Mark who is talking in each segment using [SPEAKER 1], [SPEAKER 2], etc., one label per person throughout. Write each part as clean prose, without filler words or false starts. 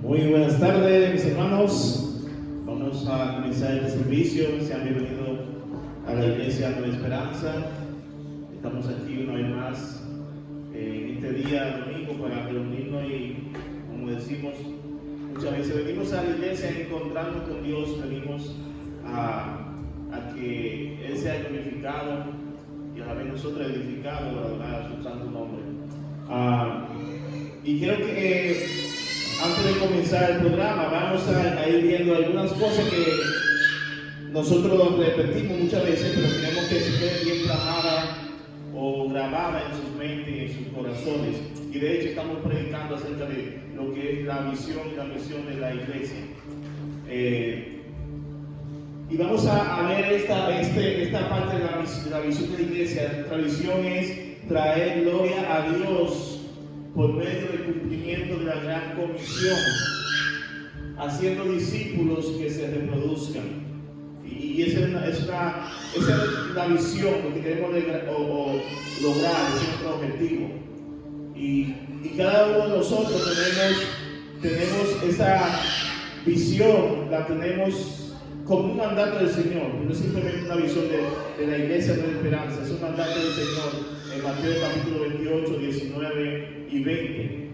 [SPEAKER 1] Muy buenas tardes, mis hermanos. Vamos a comenzar este servicio. Sean bienvenidos a la Iglesia Nueva Esperanza. Estamos aquí una vez más en este día domingo para reunirnos y, como decimos muchas veces, venimos a la iglesia a encontrarnos con Dios, venimos a que Él sea glorificado y a la vez nosotros edificados para adorar a su santo nombre. Y quiero que antes de comenzar el programa vamos a ir viendo algunas cosas que nosotros repetimos muchas veces, pero tenemos que se quede bien plasmada o grabada en sus mentes y en sus corazones. Y de hecho estamos predicando acerca de lo que es la visión y la misión de la iglesia. Y vamos a ver esta parte de la visión de la iglesia. Nuestra visión es traer gloria a Dios por medio del cumplimiento de la gran comisión, haciendo discípulos que se reproduzcan. Y esa es la visión, lo que queremos lograr, ese es nuestro objetivo. Y cada uno de nosotros tenemos esa visión, la tenemos como un mandato del Señor, no es simplemente una visión de la iglesia de la esperanza, es un mandato del Señor en Mateo capítulo 28, 19 y 20,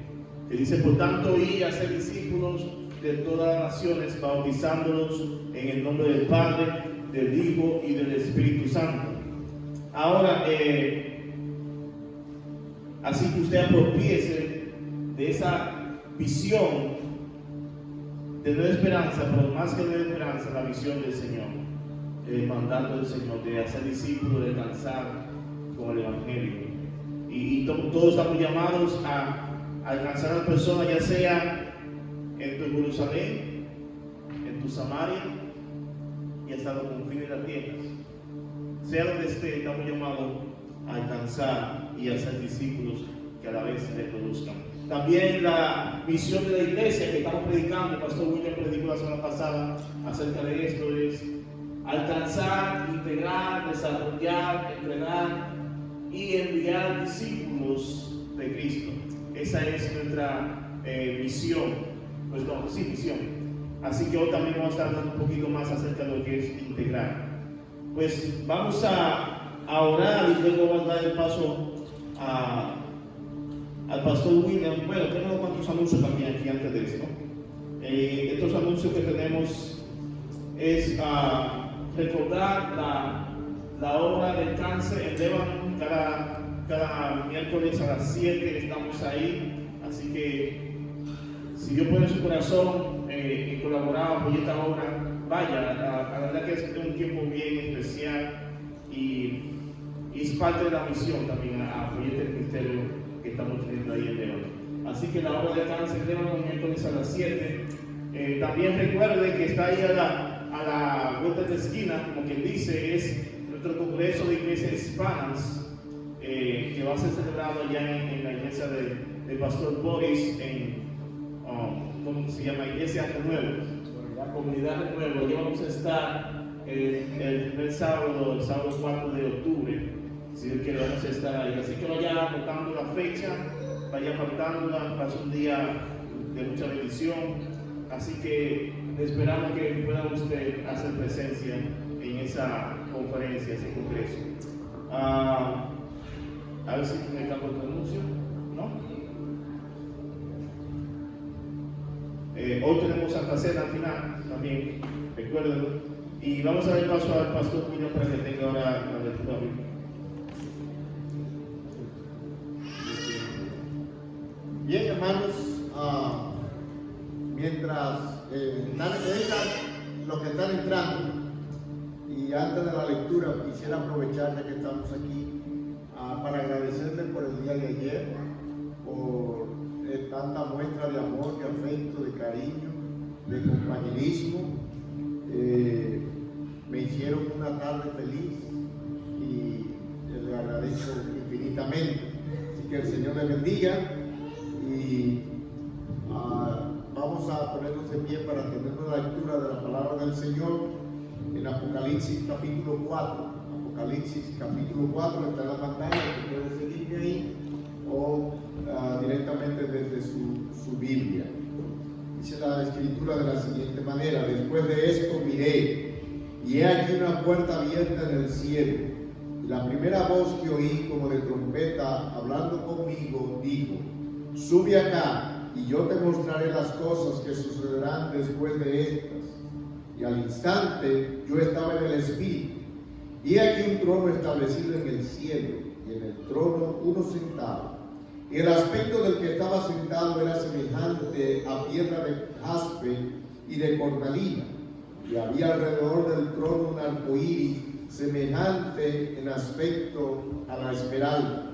[SPEAKER 1] que dice: por tanto, id a ser discípulos de todas las naciones, bautizándolos en el nombre del Padre, del Hijo y del Espíritu Santo. Ahora, así que usted apropiese de esa visión de nueva esperanza, pero más que nueva esperanza, la visión del Señor, el mandato del Señor de hacer discípulos, de alcanzar con el Evangelio. Y todos estamos llamados a alcanzar a las personas, ya sea en tu Jerusalén, en tu Samaria y hasta los confines de la tierra. Sea donde esté, estamos llamados a alcanzar y a hacer discípulos que a la vez se reproduzcan. También la misión de la iglesia que estamos predicando, el pastor William predicó la semana pasada acerca de esto, es alcanzar, integrar, desarrollar, entrenar y enviar discípulos de Cristo. Esa es nuestra misión. Misión. Así que hoy también vamos a estar hablando un poquito más acerca de lo que es integrar. Pues vamos a orar y luego vamos a dar el paso al pastor William. Bueno, tenemos cuantos anuncios también aquí antes de esto. Estos anuncios que tenemos es recordar la obra del cáncer en Lebanon. Cada miércoles a las 7 estamos ahí. Así que si Dios pone en su corazón y colaborar, apoyar esta obra, vaya. La verdad que es un tiempo bien especial y es parte de la misión también apoyar este ministerio que estamos teniendo ahí en Lebanon. Así que la obra de cáncer en Lebanon miércoles a las 7. También recuerde que está ahí a la vuelta de la esquina, como quien dice, es nuestro congreso de iglesias hispanas que va a ser celebrado allá en la iglesia del pastor Boris en ¿cómo se llama? Iglesia de Nuevo, la comunidad de Nuevo. Allí vamos a estar el sábado 4 de octubre, si Dios quiere vamos a estar ahí. Así que vaya anotando la fecha, vaya apartándola, para un día de mucha bendición. Así que esperamos que pueda usted hacer presencia en esa conferencia, ese congreso. A ver si me campo el anuncio, ¿no? Hoy tenemos Santa Cena al final, también, recuerden. Y vamos a dar paso al pastor William para que tenga ahora la lectura bíblica.
[SPEAKER 2] Bien, hermanos, mientras los que están entrando, y antes de la lectura, quisiera aprovechar ya que estamos aquí para agradecerles por el día de ayer, por tanta muestra de amor, de afecto, de cariño, de compañerismo. Me hicieron una tarde feliz y les agradezco infinitamente. Así que el Señor les bendiga y vamos a ponernos de pie para tener la lectura de la palabra del Señor en Apocalipsis capítulo 4. Apocalipsis capítulo 4 está en la pantalla, que puede seguirme ahí o directamente desde su Biblia. Dice la escritura de la siguiente manera: después de esto miré, y he aquí una puerta abierta en el cielo, y la primera voz que oí como de trompeta hablando conmigo dijo: sube acá, y yo te mostraré las cosas que sucederán después de estas. Y al instante yo estaba en el Espíritu, y aquí un trono establecido en el cielo, y en el trono uno sentado. Y el aspecto del que estaba sentado era semejante a piedra de jaspe y de cornalina, y había alrededor del trono un arco iris semejante en aspecto a la esmeralda.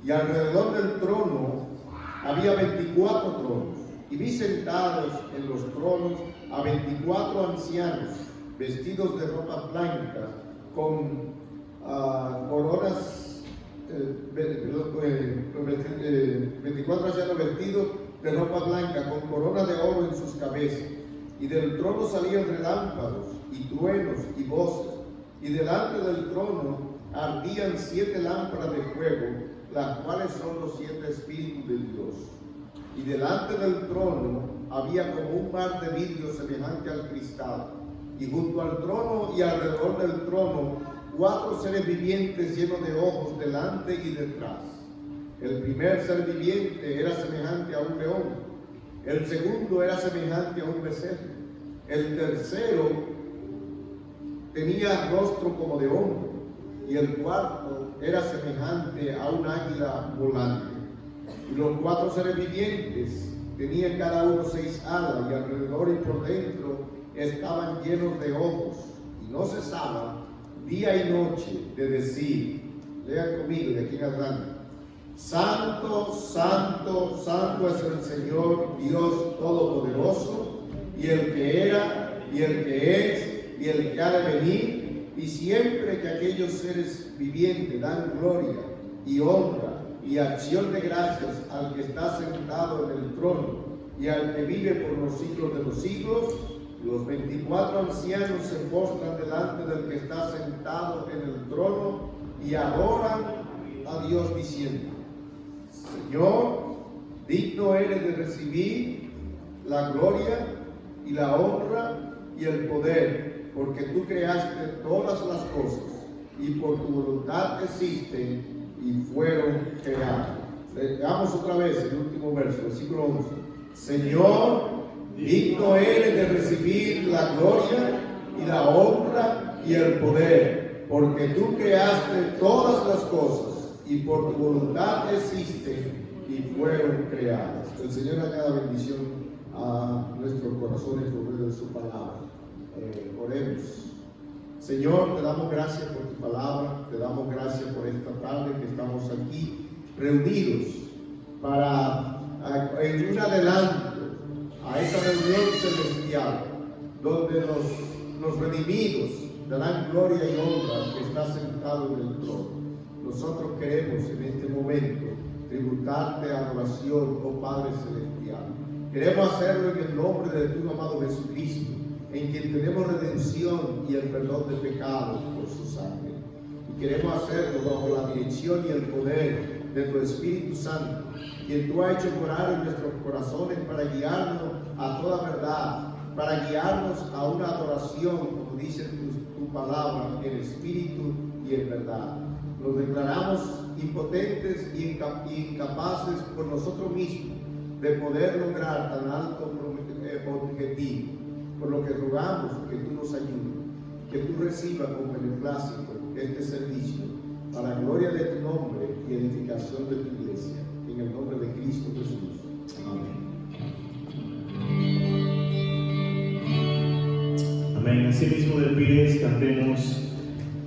[SPEAKER 2] Y alrededor del trono había 24 tronos, y vi sentados en los tronos a 24 ancianos, vestidos de ropa blanca, con coronas, 24 ancianos vestidos de ropa blanca, con coronas de oro en sus cabezas. Y del trono salían relámpagos, y truenos, y voces. Y delante del trono ardían 7 lámparas de fuego, las cuales son los 7 espíritus de Dios. Y delante del trono había como un mar de vidrio semejante al cristal. Y junto al trono y alrededor del trono 4 seres vivientes llenos de ojos delante y detrás. El primer ser viviente era semejante a un león, el segundo era semejante a un becerro, el tercero tenía rostro como de hombre, y el cuarto era semejante a un águila volante. Y los 4 seres vivientes tenían cada uno 6 alas, y alrededor y por dentro estaban llenos de ojos, y no cesaban día y noche de decir, lean conmigo de aquí en adelante: Santo, Santo, Santo es el Señor Dios Todopoderoso, y el que era, y el que es, y el que ha de venir. Y siempre que aquellos seres vivientes dan gloria y honra y acción de gracias al que está sentado en el trono y al que vive por los siglos de los siglos, los 24 ancianos se postran delante del que está sentado en el trono y adoran a Dios diciendo: Señor, digno eres de recibir la gloria y la honra y el poder, porque tú creaste todas las cosas y por tu voluntad existen y fueron creadas. Leamos otra vez el último verso, versículo 11. Señor, digno eres de recibir la gloria y la honra y el poder, porque tú creaste todas las cosas y por tu voluntad existen y fueron creadas. Que el Señor añada bendición a nuestros corazones por medio de su palabra. Oremos. Señor, te damos gracias por tu palabra, te damos gracias por esta tarde que estamos aquí reunidos para en un adelanto a esta reunión celestial, donde los redimidos darán gloria y honra al que está sentado en el trono. Nosotros queremos en este momento tributarte adoración, oh Padre Celestial. Queremos hacerlo en el nombre de tu amado Jesucristo, en quien tenemos redención y el perdón de pecados por su sangre. Y queremos hacerlo bajo la dirección y el poder de tu Espíritu Santo, quien tú has hecho morar en nuestros corazones para guiarnos a toda verdad, para guiarnos a una adoración, como dice tu palabra, en espíritu y en verdad. Nos declaramos impotentes y incapaces por nosotros mismos de poder lograr tan alto objetivo, por lo que rogamos que tú nos ayudes, que tú recibas con beneplácito este servicio, para gloria de tu nombre y edificación de tu iglesia, en el nombre de Cristo Jesús. Amén.
[SPEAKER 1] Amén. Así mismo le pides cantemos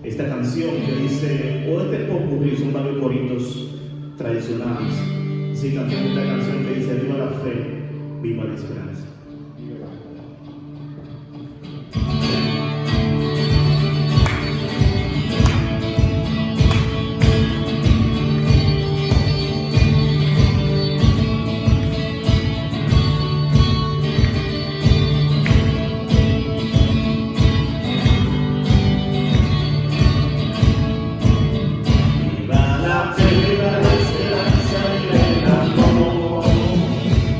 [SPEAKER 1] esta canción que dice: O este popurrí, son varios coritos tradicionales. Sí, cantemos esta canción que dice: viva la fe, viva la esperanza.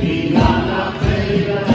[SPEAKER 3] Viva la fe, viva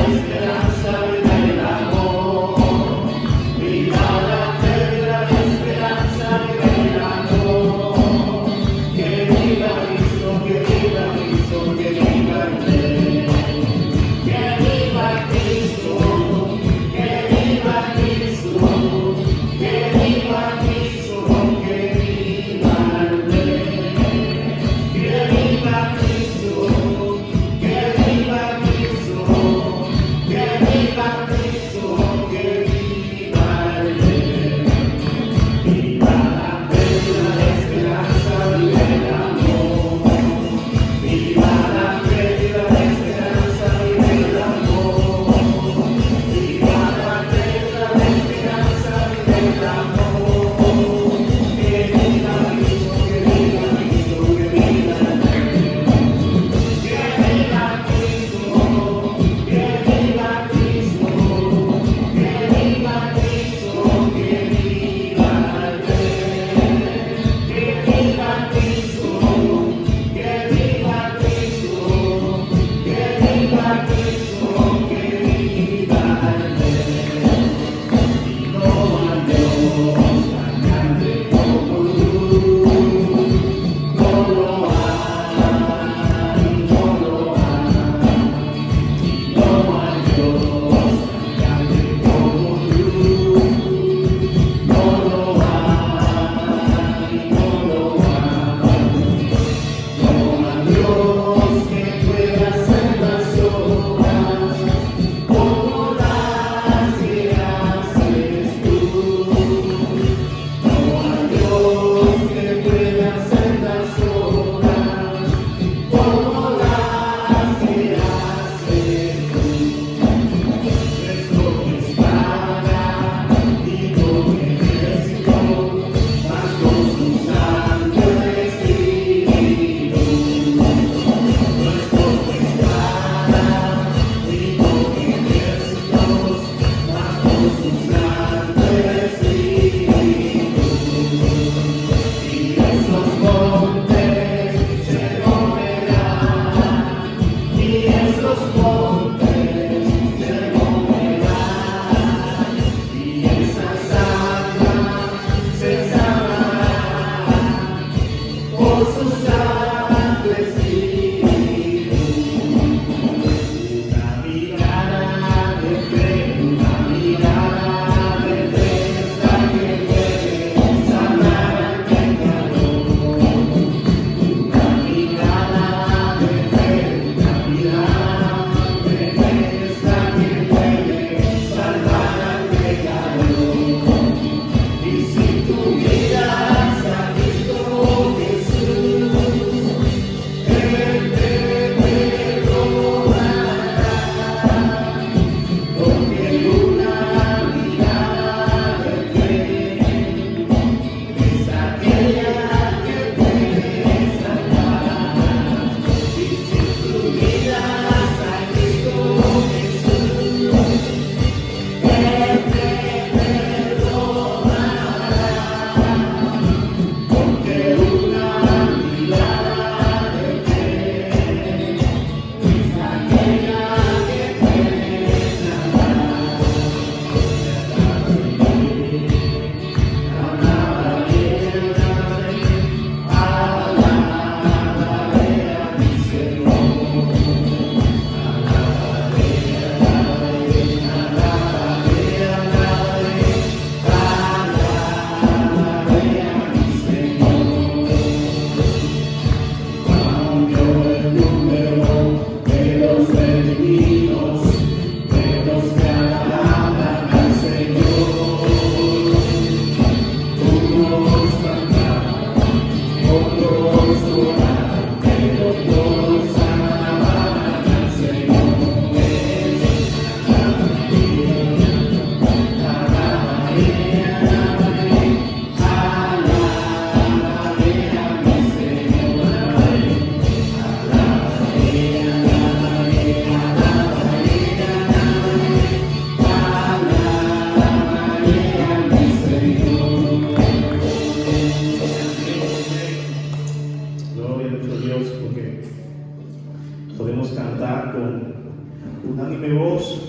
[SPEAKER 1] unánime voz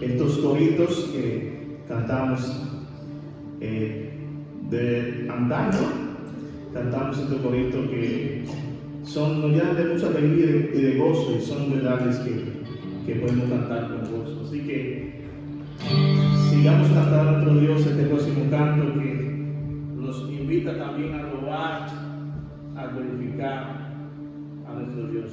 [SPEAKER 1] estos coritos que cantamos de andando, cantamos estos coritos que nos llenan de mucha alegría y de gozo, y son verdades que podemos cantar con gozo. Así que sigamos cantando a nuestro Dios este próximo canto, que nos invita también a adorar, a glorificar a nuestro Dios.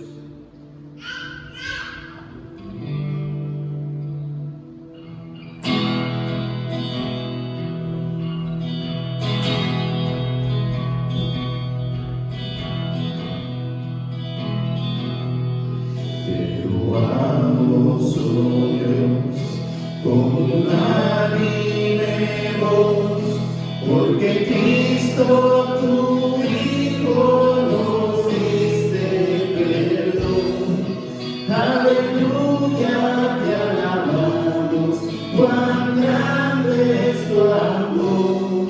[SPEAKER 3] Solo Dios, con unánime voz, porque Cristo tu Hijo nos diste perdón. Aleluya, te alabamos, cuán grande es tu amor.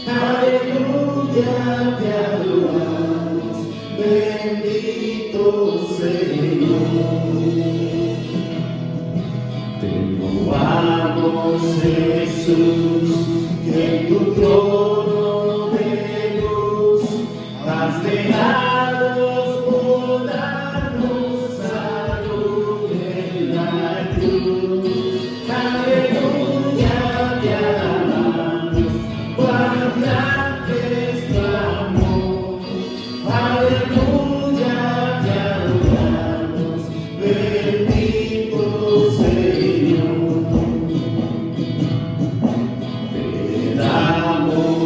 [SPEAKER 3] Aleluya, te adoramos, bendito Señor. Vamos, Jesús, que en tu trono de luz has dejado por darnos salud en la cruz. Aleluya, te alabamos, cuán grande es tu amor. Aleluya, te adoramos, bendito Señor. Te damos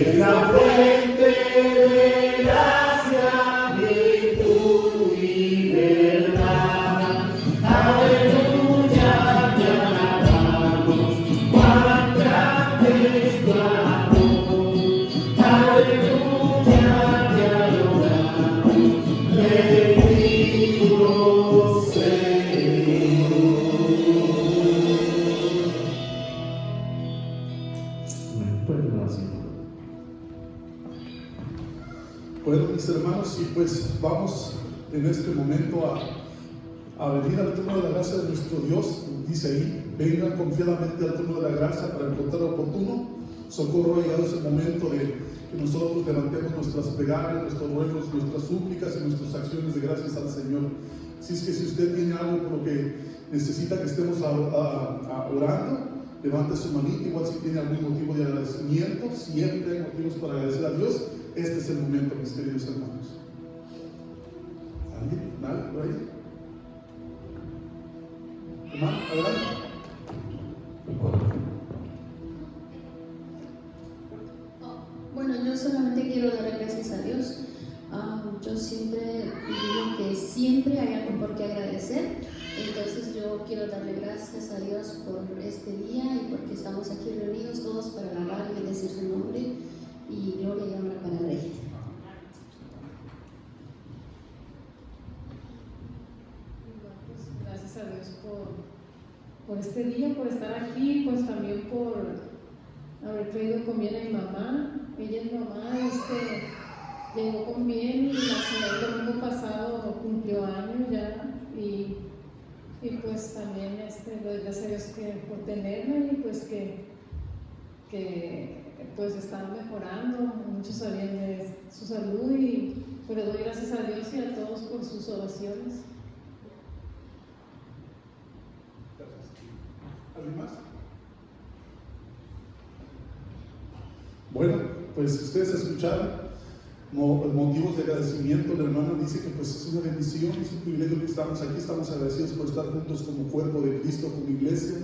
[SPEAKER 3] es la fuente de gracia, virtud y verdad. Aleluya, te alabamos, cuán grande es tu amor. Aleluya, te adoramos, bendito Señor.
[SPEAKER 1] Puede tomar asiento.
[SPEAKER 4] Bueno, mis hermanos, y pues vamos en este momento a venir al trono de la gracia de nuestro Dios. Dice ahí, vengan confiadamente al trono de la gracia para encontrar oportuno socorro. Ha llegado ese momento de que nosotros levantemos nuestras plegarias, nuestros ruegos, nuestras súplicas y nuestras acciones de gracias al Señor. Así es que si usted tiene algo por lo que necesita que estemos orando, levante su manita. Igual si tiene algún motivo de agradecimiento, siempre hay motivos para agradecer a Dios. Este es el momento, mis queridos hermanos. ¿Alguien? ¿Nadie por ahí? Hermano, adelante.
[SPEAKER 5] Bueno, yo solamente quiero darle gracias a Dios. Yo siempre digo que siempre hay algo por qué agradecer. Entonces yo quiero darle gracias a Dios por este día y porque estamos aquí reunidos todos para alabar y bendecir su nombre. Y gloria y honra para el Rey.
[SPEAKER 6] Gracias a Dios por este día, por estar aquí, pues también por haber traído con bien a mi mamá. Ella es mamá, llegó con bien y la señora el domingo pasado cumplió años ya y pues también le doy gracias a Dios por tenerme y pues que pues están mejorando, muchos sabían de su salud y pues le doy gracias a Dios y a todos por sus oraciones.
[SPEAKER 4] ¿Alguien más? Bueno, pues ustedes escucharon motivos de agradecimiento. La hermana dice que pues es una bendición, es un privilegio que estamos aquí, estamos agradecidos por estar juntos como cuerpo de Cristo, como iglesia,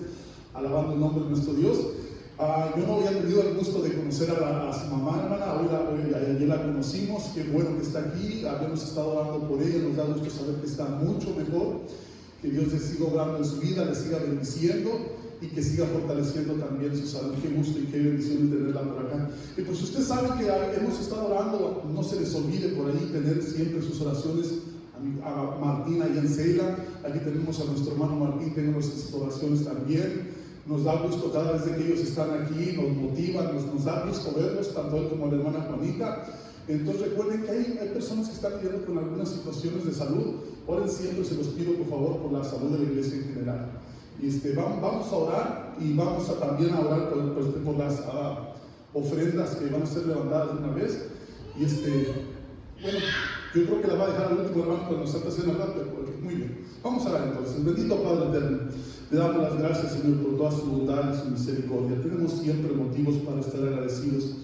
[SPEAKER 4] alabando el nombre de nuestro Dios. Yo no había tenido el gusto de conocer a su mamá, hermana. Ayer la conocimos, qué bueno que está aquí, habíamos estado orando por ella, nos da gusto saber que está mucho mejor, que Dios le siga obrando en su vida, le siga bendiciendo y que siga fortaleciendo también su salud. Qué gusto y qué bendición tenerla por acá. Y pues usted sabe que hemos estado orando, no se les olvide por ahí tener siempre sus oraciones a Martín allá en Ceilán. Aquí tenemos a nuestro hermano Martín, tenemos sus oraciones también. Nos da gusto cada vez que ellos están aquí, nos motivan, nos da gusto verlos, tanto él como la hermana Juanita. Entonces recuerden que hay personas que están lidiando con algunas situaciones de salud. Oren siempre, se los pido por favor por la salud de la iglesia en general. Vamos a orar y vamos también a orar por las ofrendas que van a ser levantadas de una vez. Bueno, yo creo que la va a dejar al último hermano cuando Santa Cena hablando, porque muy bien. Vamos a orar entonces. Bendito Padre eterno, te damos las gracias, Señor, por toda su bondad y su misericordia. Tenemos siempre motivos para estar agradecidos.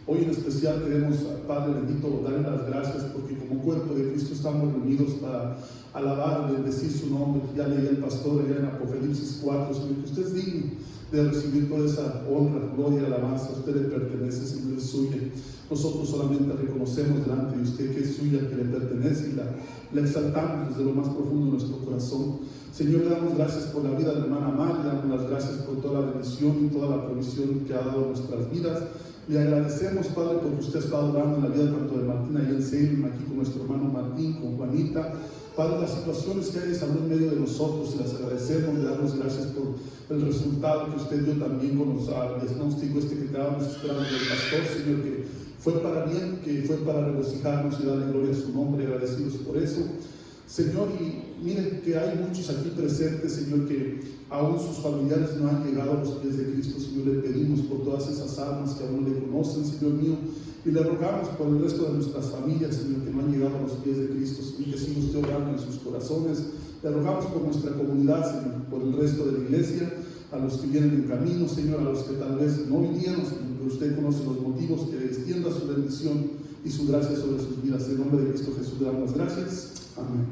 [SPEAKER 4] Hoy en especial queremos, Padre bendito, darle las gracias porque como cuerpo de Cristo estamos reunidos para alabar y bendecir su nombre. Ya leía el pastor allá en Apocalipsis 4, Señor, que usted es digno de recibir toda esa honra, gloria y alabanza. A usted le pertenece, Señor, es suya. Nosotros solamente reconocemos delante de usted que es suya, que le pertenece y la exaltamos desde lo más profundo de nuestro corazón. Señor, le damos gracias por la vida de la hermana Mar, le damos las gracias por toda la bendición y toda la provisión que ha dado a nuestras vidas. Le agradecemos, Padre, porque usted ha estado dando en la vida tanto de Martín y en Seilán, aquí con nuestro hermano Martín, con Juanita. Padre, las situaciones que hay de salud en medio de nosotros, las agradecemos, le damos gracias por el resultado que usted dio también con el diagnóstico que estábamos esperando del pastor, Señor, que fue para bien, que fue para regocijarnos y darle gloria a su nombre, agradecidos por eso. Señor, y miren que hay muchos aquí presentes, Señor, que aún sus familiares no han llegado a los pies de Cristo. Señor, le pedimos por todas esas almas que aún le conocen, Señor mío, y le rogamos por el resto de nuestras familias, Señor, que no han llegado a los pies de Cristo, Señor, que siga usted obrando en sus corazones. Le rogamos por nuestra comunidad, Señor, por el resto de la iglesia, a los que vienen en camino, Señor, a los que tal vez no vinieron, Señor, pero usted conoce los motivos, que extienda su bendición y su gracia sobre sus vidas. En nombre de Cristo Jesús le damos las gracias. Amén.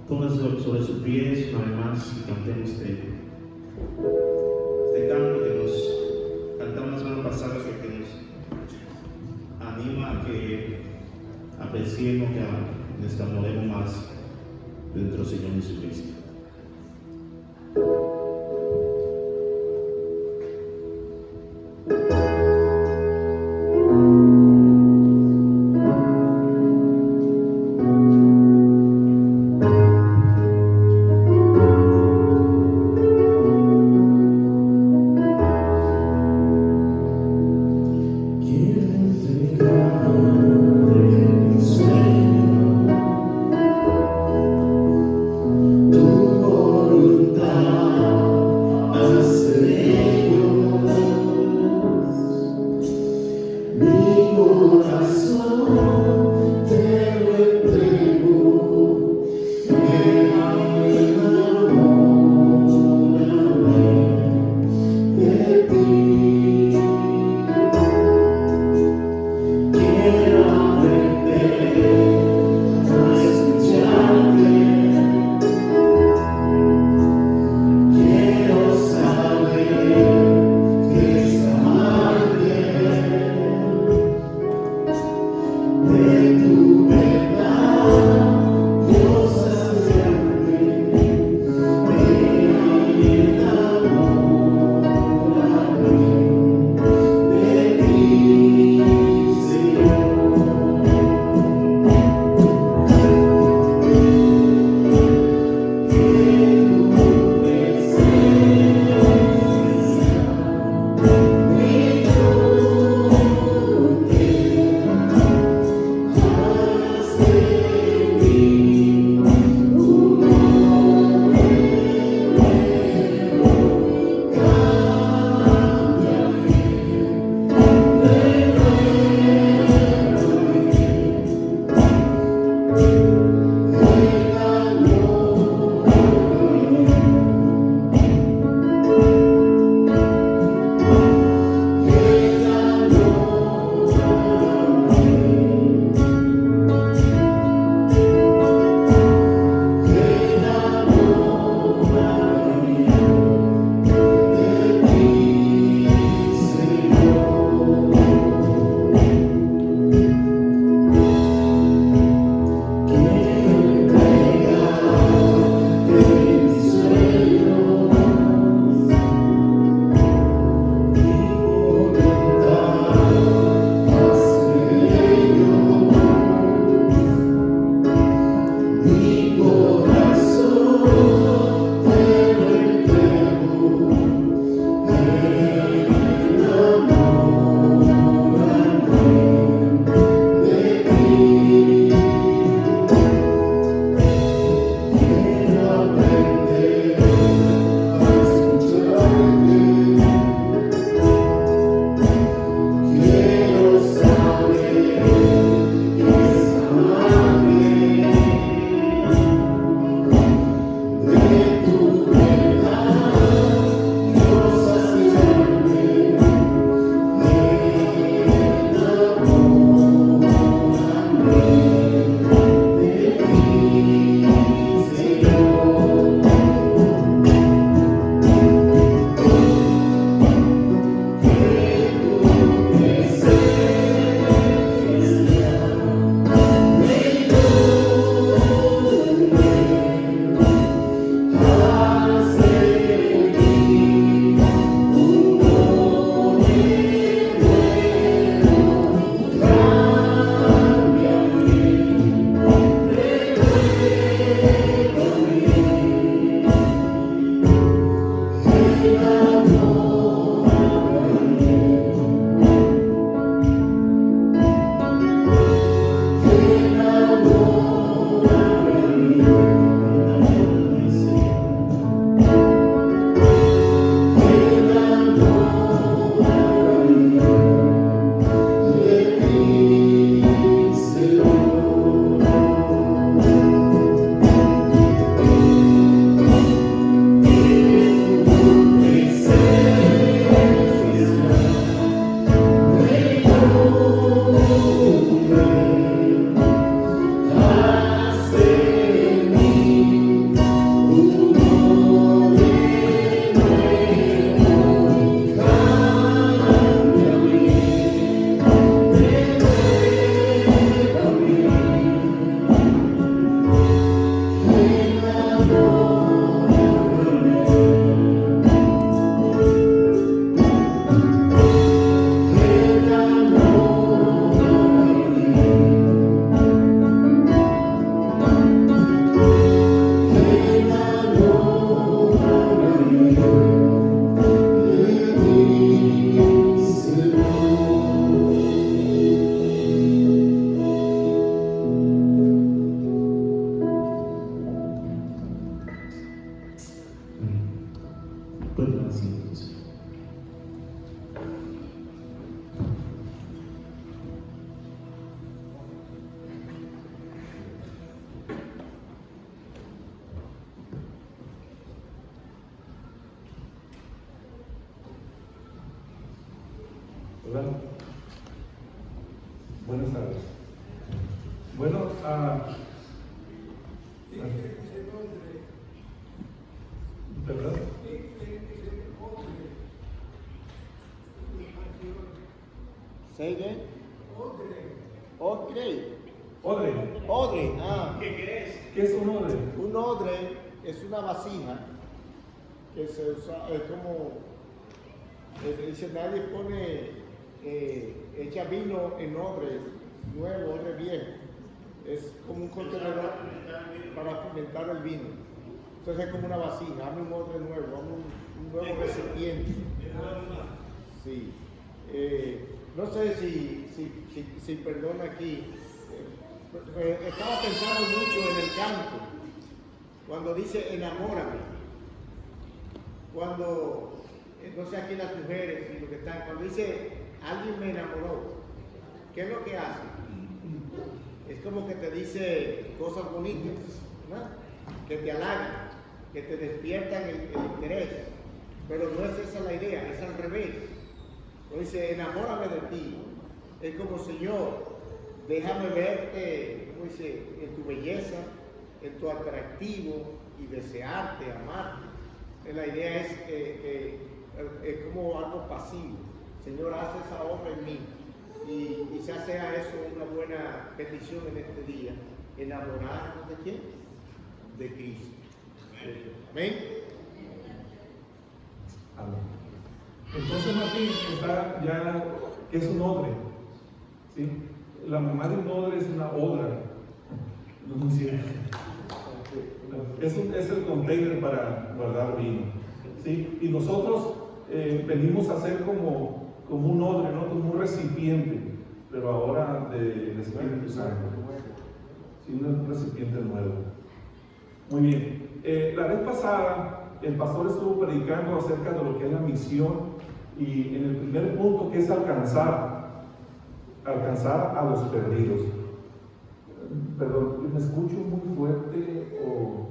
[SPEAKER 1] Pónganse sobre sus pies una vez más y cantemos este canto. decirnos que nos enamoremos más de nuestro Señor Jesucristo.
[SPEAKER 3] Tú
[SPEAKER 7] ¿verdad? Buenas tardes. Bueno, ¿verdad?
[SPEAKER 2] Say again. Odre.
[SPEAKER 7] Odre.
[SPEAKER 2] Odre.
[SPEAKER 7] ¿Qué es un odre?
[SPEAKER 2] Un odre es una vasija que se usa, es como, dice, nadie pone, echa vino en odre nuevo, odre viejo. Es como un contenedor para fermentar el vino. Entonces es como una vasija, hazme un odre nuevo, hazme un nuevo recipiente. Sí. No sé si perdona aquí. Estaba pensando mucho en el canto, cuando dice enamórame. Cuando, no sé aquí las mujeres y lo que están, cuando dice alguien me enamoró, ¿qué es lo que hace? Es como que te dice cosas bonitas, ¿no? Que te halagan, que te despiertan el interés. Pero no es esa la idea, es al revés. Cuando dice enamórame de ti, es como Señor, déjame verte, como dice, en tu belleza, en tu atractivo y desearte, amarte. La idea es como algo pasivo. Señor, haz esa obra en mí. Y quizás sea eso una buena petición en este día. ¿Enamorarnos de quién? De Cristo. ¿Amén?
[SPEAKER 7] Amén. Entonces Martín está ya, ¿qué es un odre? ¿Sí? La mamá de un odre es una odra. No sé si es el container para guardar vino. ¿Sí? Y nosotros venimos a ser como un odre, ¿no? Como un recipiente, pero ahora del Espíritu Santo. Sí, un recipiente nuevo. Muy bien. La vez pasada el pastor estuvo predicando acerca de lo que es la misión y en el primer punto, que es alcanzar a los perdidos. Perdón, ¿me escucho muy fuerte o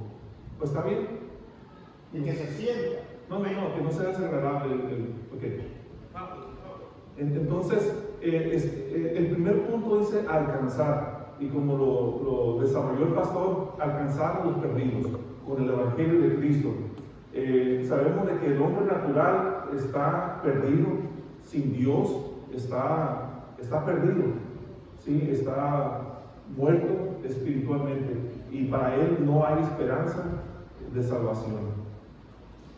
[SPEAKER 7] está bien?
[SPEAKER 2] Y que se sienta.
[SPEAKER 7] No, que no sea desagradable. Okay. Entonces, el primer punto dice alcanzar, y como lo desarrolló el pastor, alcanzar a los perdidos con el Evangelio de Cristo. Sabemos de que el hombre natural está perdido, sin Dios está perdido, ¿sí? Está muerto espiritualmente y para él no hay esperanza de salvación.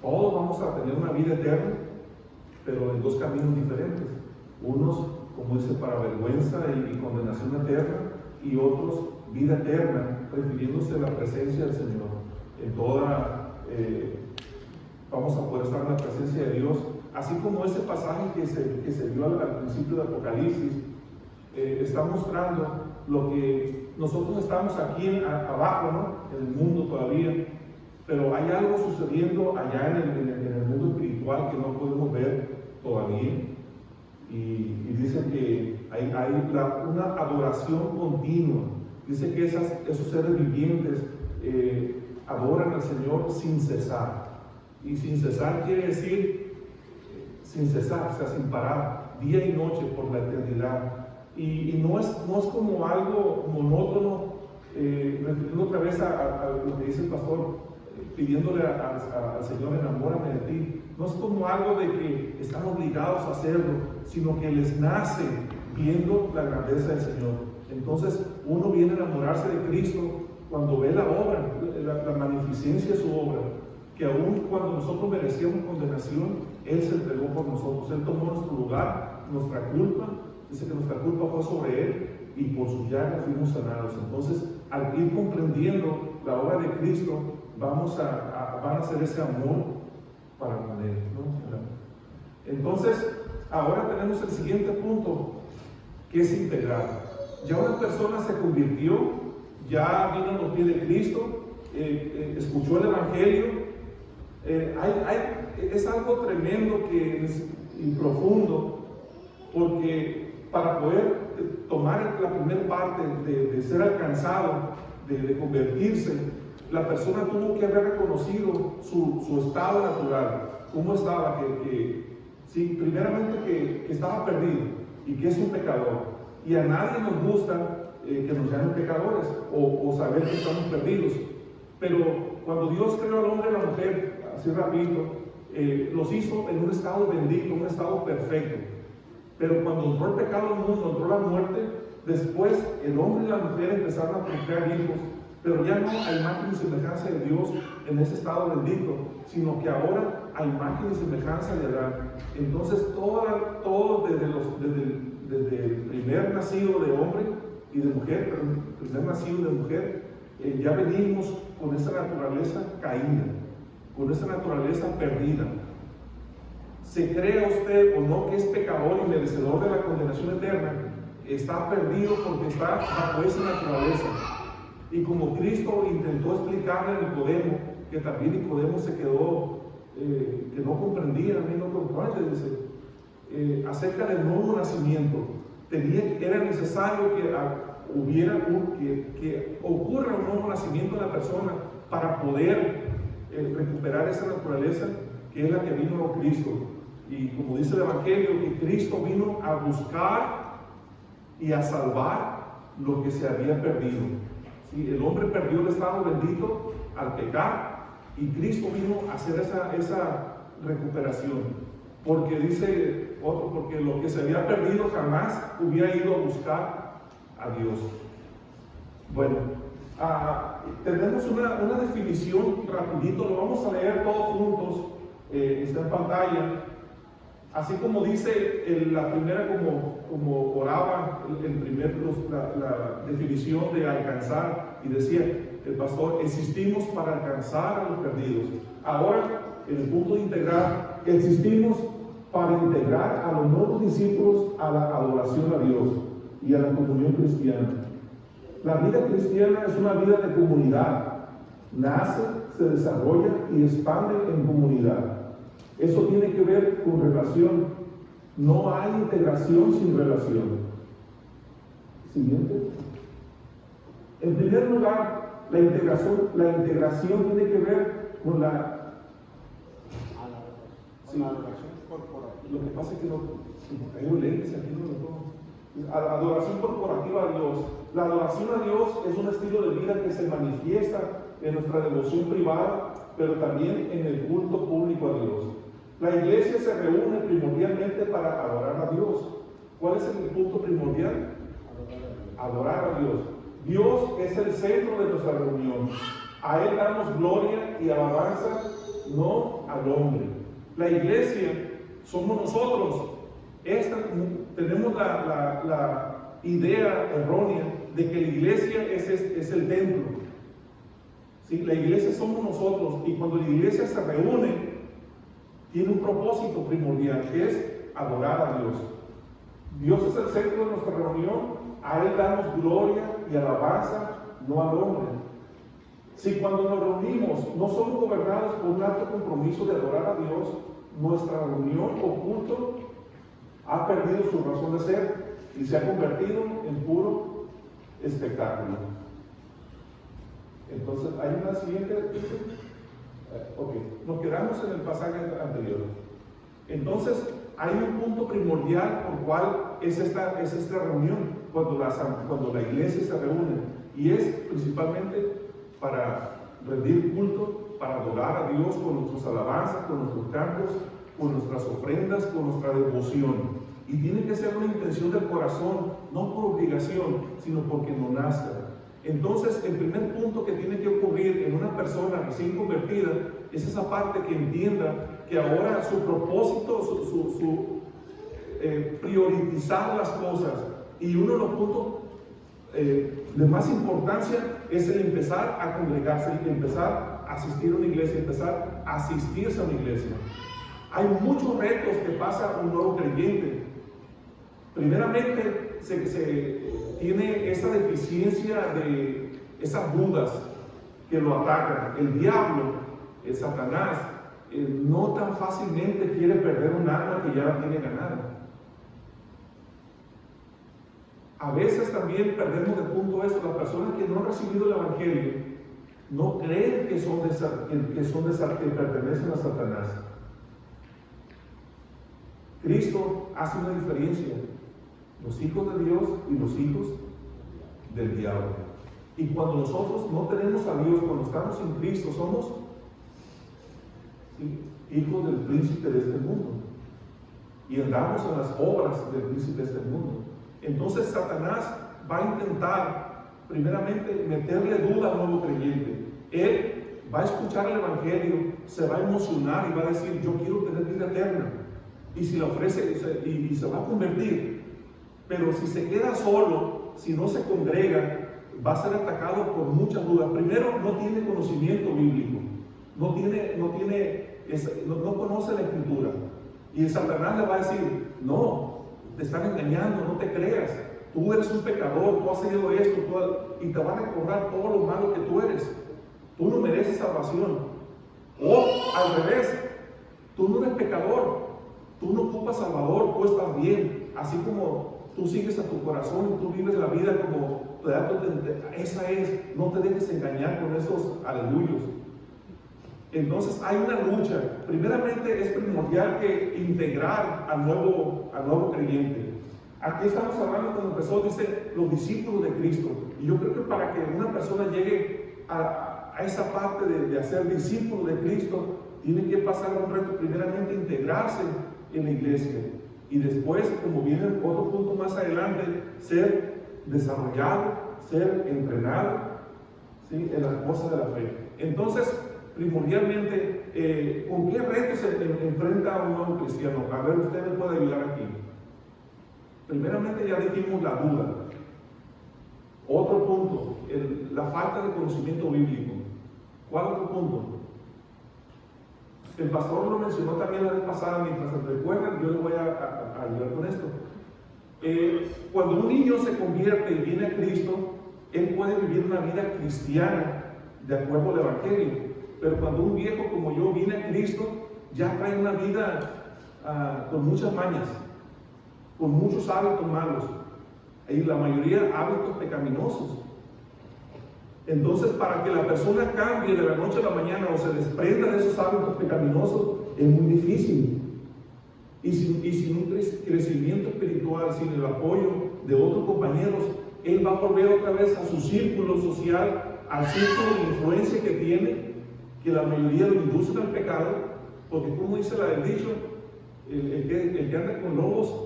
[SPEAKER 7] Todos vamos a tener una vida eterna, pero en dos caminos diferentes. Unos, como dice, para vergüenza y condenación eterna, y otros, vida eterna, refiriéndose a la presencia del Señor. En toda, vamos a poder estar en la presencia de Dios, así como ese pasaje que se vio al principio de Apocalipsis, está mostrando lo que nosotros estamos aquí abajo, ¿no? En el mundo todavía, pero hay algo sucediendo allá en el mundo espiritual que no podemos ver todavía. Y dice que hay una adoración continua. Dice que esos seres vivientes adoran al Señor sin cesar. Y sin cesar quiere decir sin cesar, o sea, sin parar, día y noche por la eternidad. Y no es como algo monótono, refiriendo otra vez a lo que dice el pastor, pidiéndole al Señor, enamórame de ti. No es como algo de que están obligados a hacerlo, sino que les nace viendo la grandeza del Señor. Entonces uno viene a enamorarse de Cristo cuando ve la obra, la magnificencia de su obra, que aún cuando nosotros merecíamos condenación, Él se entregó por nosotros. Él tomó nuestro lugar, nuestra culpa. Dice que nuestra culpa fue sobre Él y por sus llagas fuimos sanados. Entonces, al ir comprendiendo la obra de Cristo, van a hacer ese amor para con Él, ¿no? Entonces, ahora tenemos el siguiente punto, que es integrar. Ya una persona se convirtió, ya vino a los pies de Cristo, escuchó el Evangelio. Es algo tremendo y profundo, porque para poder tomar la primera parte de ser alcanzado, de convertirse, la persona tuvo que haber reconocido su estado natural, cómo estaba, ¿sí? Primeramente que estaba perdido y que es un pecador. Y a nadie nos gusta que nos llamen pecadores o saber que estamos perdidos. Pero cuando Dios creó al hombre y a la mujer, así rapidito, los hizo en un estado bendito, un estado perfecto. Pero cuando entró el pecado al mundo, entró la muerte, después el hombre y la mujer empezaron a procrear hijos, pero ya no a imagen y semejanza de Dios en ese estado bendito, sino que ahora a imagen y semejanza de Adán. Entonces todo desde el primer nacido de hombre y de mujer, pero el primer nacido de mujer, ya venimos con esa naturaleza caída, con esa naturaleza perdida. Se crea usted o no que es pecador y merecedor de la condenación eterna, está perdido porque está bajo esa naturaleza. Y como Cristo intentó explicarle a Nicodemo, que también Nicodemo se quedó, que no comprendía, no comprende, dice, acerca del nuevo nacimiento, era necesario que ocurra un nuevo nacimiento en la persona para poder recuperar esa naturaleza que es la que vino Cristo. Y como dice el Evangelio, que Cristo vino a buscar y a salvar lo que se había perdido. ¿Sí? El hombre perdió el estado bendito al pecar y Cristo vino a hacer esa recuperación. Porque dice otro, porque lo que se había perdido jamás hubiera ido a buscar a Dios. Bueno, tenemos una definición rapidito, lo vamos a leer todos juntos, está en pantalla. Así como dice la primera, como oraba la definición de alcanzar, y decía el pastor, existimos para alcanzar a los perdidos. Ahora, en el punto de integrar, existimos para integrar a los nuevos discípulos a la adoración a Dios y a la comunión cristiana. La vida cristiana es una vida de comunidad. Nace, se desarrolla y expande en comunidad. Eso tiene que ver con relación. No hay integración sin relación. Siguiente. En primer lugar, la integración tiene que ver con la
[SPEAKER 2] adoración corporativa.
[SPEAKER 7] Lo que pasa es que no traigo lentes aquí, no lo pongo. Adoración corporativa a Dios. La adoración a Dios es un estilo de vida que se manifiesta en nuestra devoción privada, pero también en el culto público a Dios. La iglesia se reúne primordialmente para adorar a Dios. ¿Cuál es el punto primordial? Adorar a Dios. Dios es el centro de nuestra reunión. A Él damos gloria y alabanza, no al hombre. La iglesia somos nosotros. Tenemos la idea errónea de que la iglesia es el templo. ¿Sí? La iglesia somos nosotros, y cuando la iglesia se reúne, tiene un propósito primordial, que es adorar a Dios. Dios es el centro de nuestra reunión, a Él damos gloria y alabanza, no al hombre. Si cuando nos reunimos no somos gobernados por un alto compromiso de adorar a Dios, nuestra reunión o culto ha perdido su razón de ser y se ha convertido en puro espectáculo. Entonces, hay una siguiente. Ok, nos quedamos en el pasaje anterior. Entonces, hay un punto primordial por cual es esta reunión, cuando la iglesia se reúne, y es principalmente para rendir culto, para adorar a Dios con nuestras alabanzas, con nuestros cantos, con nuestras ofrendas, con nuestra devoción. Y tiene que ser una intención del corazón, no por obligación, sino porque nos nazca. Entonces, el primer punto que tiene que ocurrir en una persona recién convertida es esa parte que entienda que ahora su propósito, priorizar las cosas. Y uno de los puntos de más importancia es el empezar a congregarse, el empezar a asistir a una iglesia, empezar a asistirse a una iglesia. Hay muchos retos que pasa un nuevo creyente. Primeramente, se tiene esa deficiencia de esas dudas que lo atacan. El diablo, el Satanás, no tan fácilmente quiere perder un alma que ya la tiene ganada. A veces también perdemos de punto eso. Las personas que no han recibido el Evangelio no creen que pertenecen a Satanás. Cristo hace una diferencia. Los hijos de Dios y los hijos del diablo. Y cuando nosotros no tenemos a Dios, cuando estamos en Cristo, somos hijos del príncipe de este mundo. Y andamos en las obras del príncipe de este mundo. Entonces Satanás va a intentar, primeramente, meterle duda al nuevo creyente. Él va a escuchar el Evangelio, se va a emocionar y va a decir, yo quiero tener vida eterna. Y si le ofrece, y se va a convertir. Pero si se queda solo, si no se congrega, va a ser atacado por muchas dudas. Primero, no tiene conocimiento bíblico, no conoce la Escritura. Y el Satanás le va a decir, no, te están engañando, no te creas. Tú eres un pecador, tú has hecho esto, y te va a recordar todo lo malo que tú eres. Tú no mereces salvación. O al revés, tú no eres pecador, tú no ocupas salvador, tú estás bien. Así como tú sigues a tu corazón y tú vives la vida como te da esa es, no te dejes engañar con esos aleluyos. Entonces hay una lucha. Primeramente es primordial que integrar al nuevo creyente. Aquí estamos hablando, cuando empezó, dice los discípulos de Cristo. Y yo creo que para que una persona llegue a esa parte de hacer discípulo de Cristo, tiene que pasar un reto, primeramente integrarse en la iglesia. Y después, como viene otro punto más adelante, ser desarrollado, ser entrenado, ¿sí?, en las cosas de la fe. Entonces, primordialmente, ¿con qué retos se enfrenta un nuevo cristiano? A ver, usted me puede ayudar aquí. Primeramente ya dijimos la duda. Otro punto, la falta de conocimiento bíblico. ¿Cuál otro punto? El pastor lo mencionó también la vez pasada, mientras se recuerdan, yo le voy a ayudar con esto. Cuando un niño se convierte y viene a Cristo, él puede vivir una vida cristiana de acuerdo al Evangelio. Pero cuando un viejo como yo viene a Cristo, ya trae una vida con muchas mañas, con muchos hábitos malos, y la mayoría hábitos pecaminosos. Entonces, para que la persona cambie de la noche a la mañana o se desprenda de esos hábitos pecaminosos, es muy difícil. Y sin un crecimiento espiritual, sin el apoyo de otros compañeros, él va a volver otra vez a su círculo social, al círculo de influencia que tiene, que la mayoría lo inducen al pecado, porque como dice el dicho, el que anda con lobos,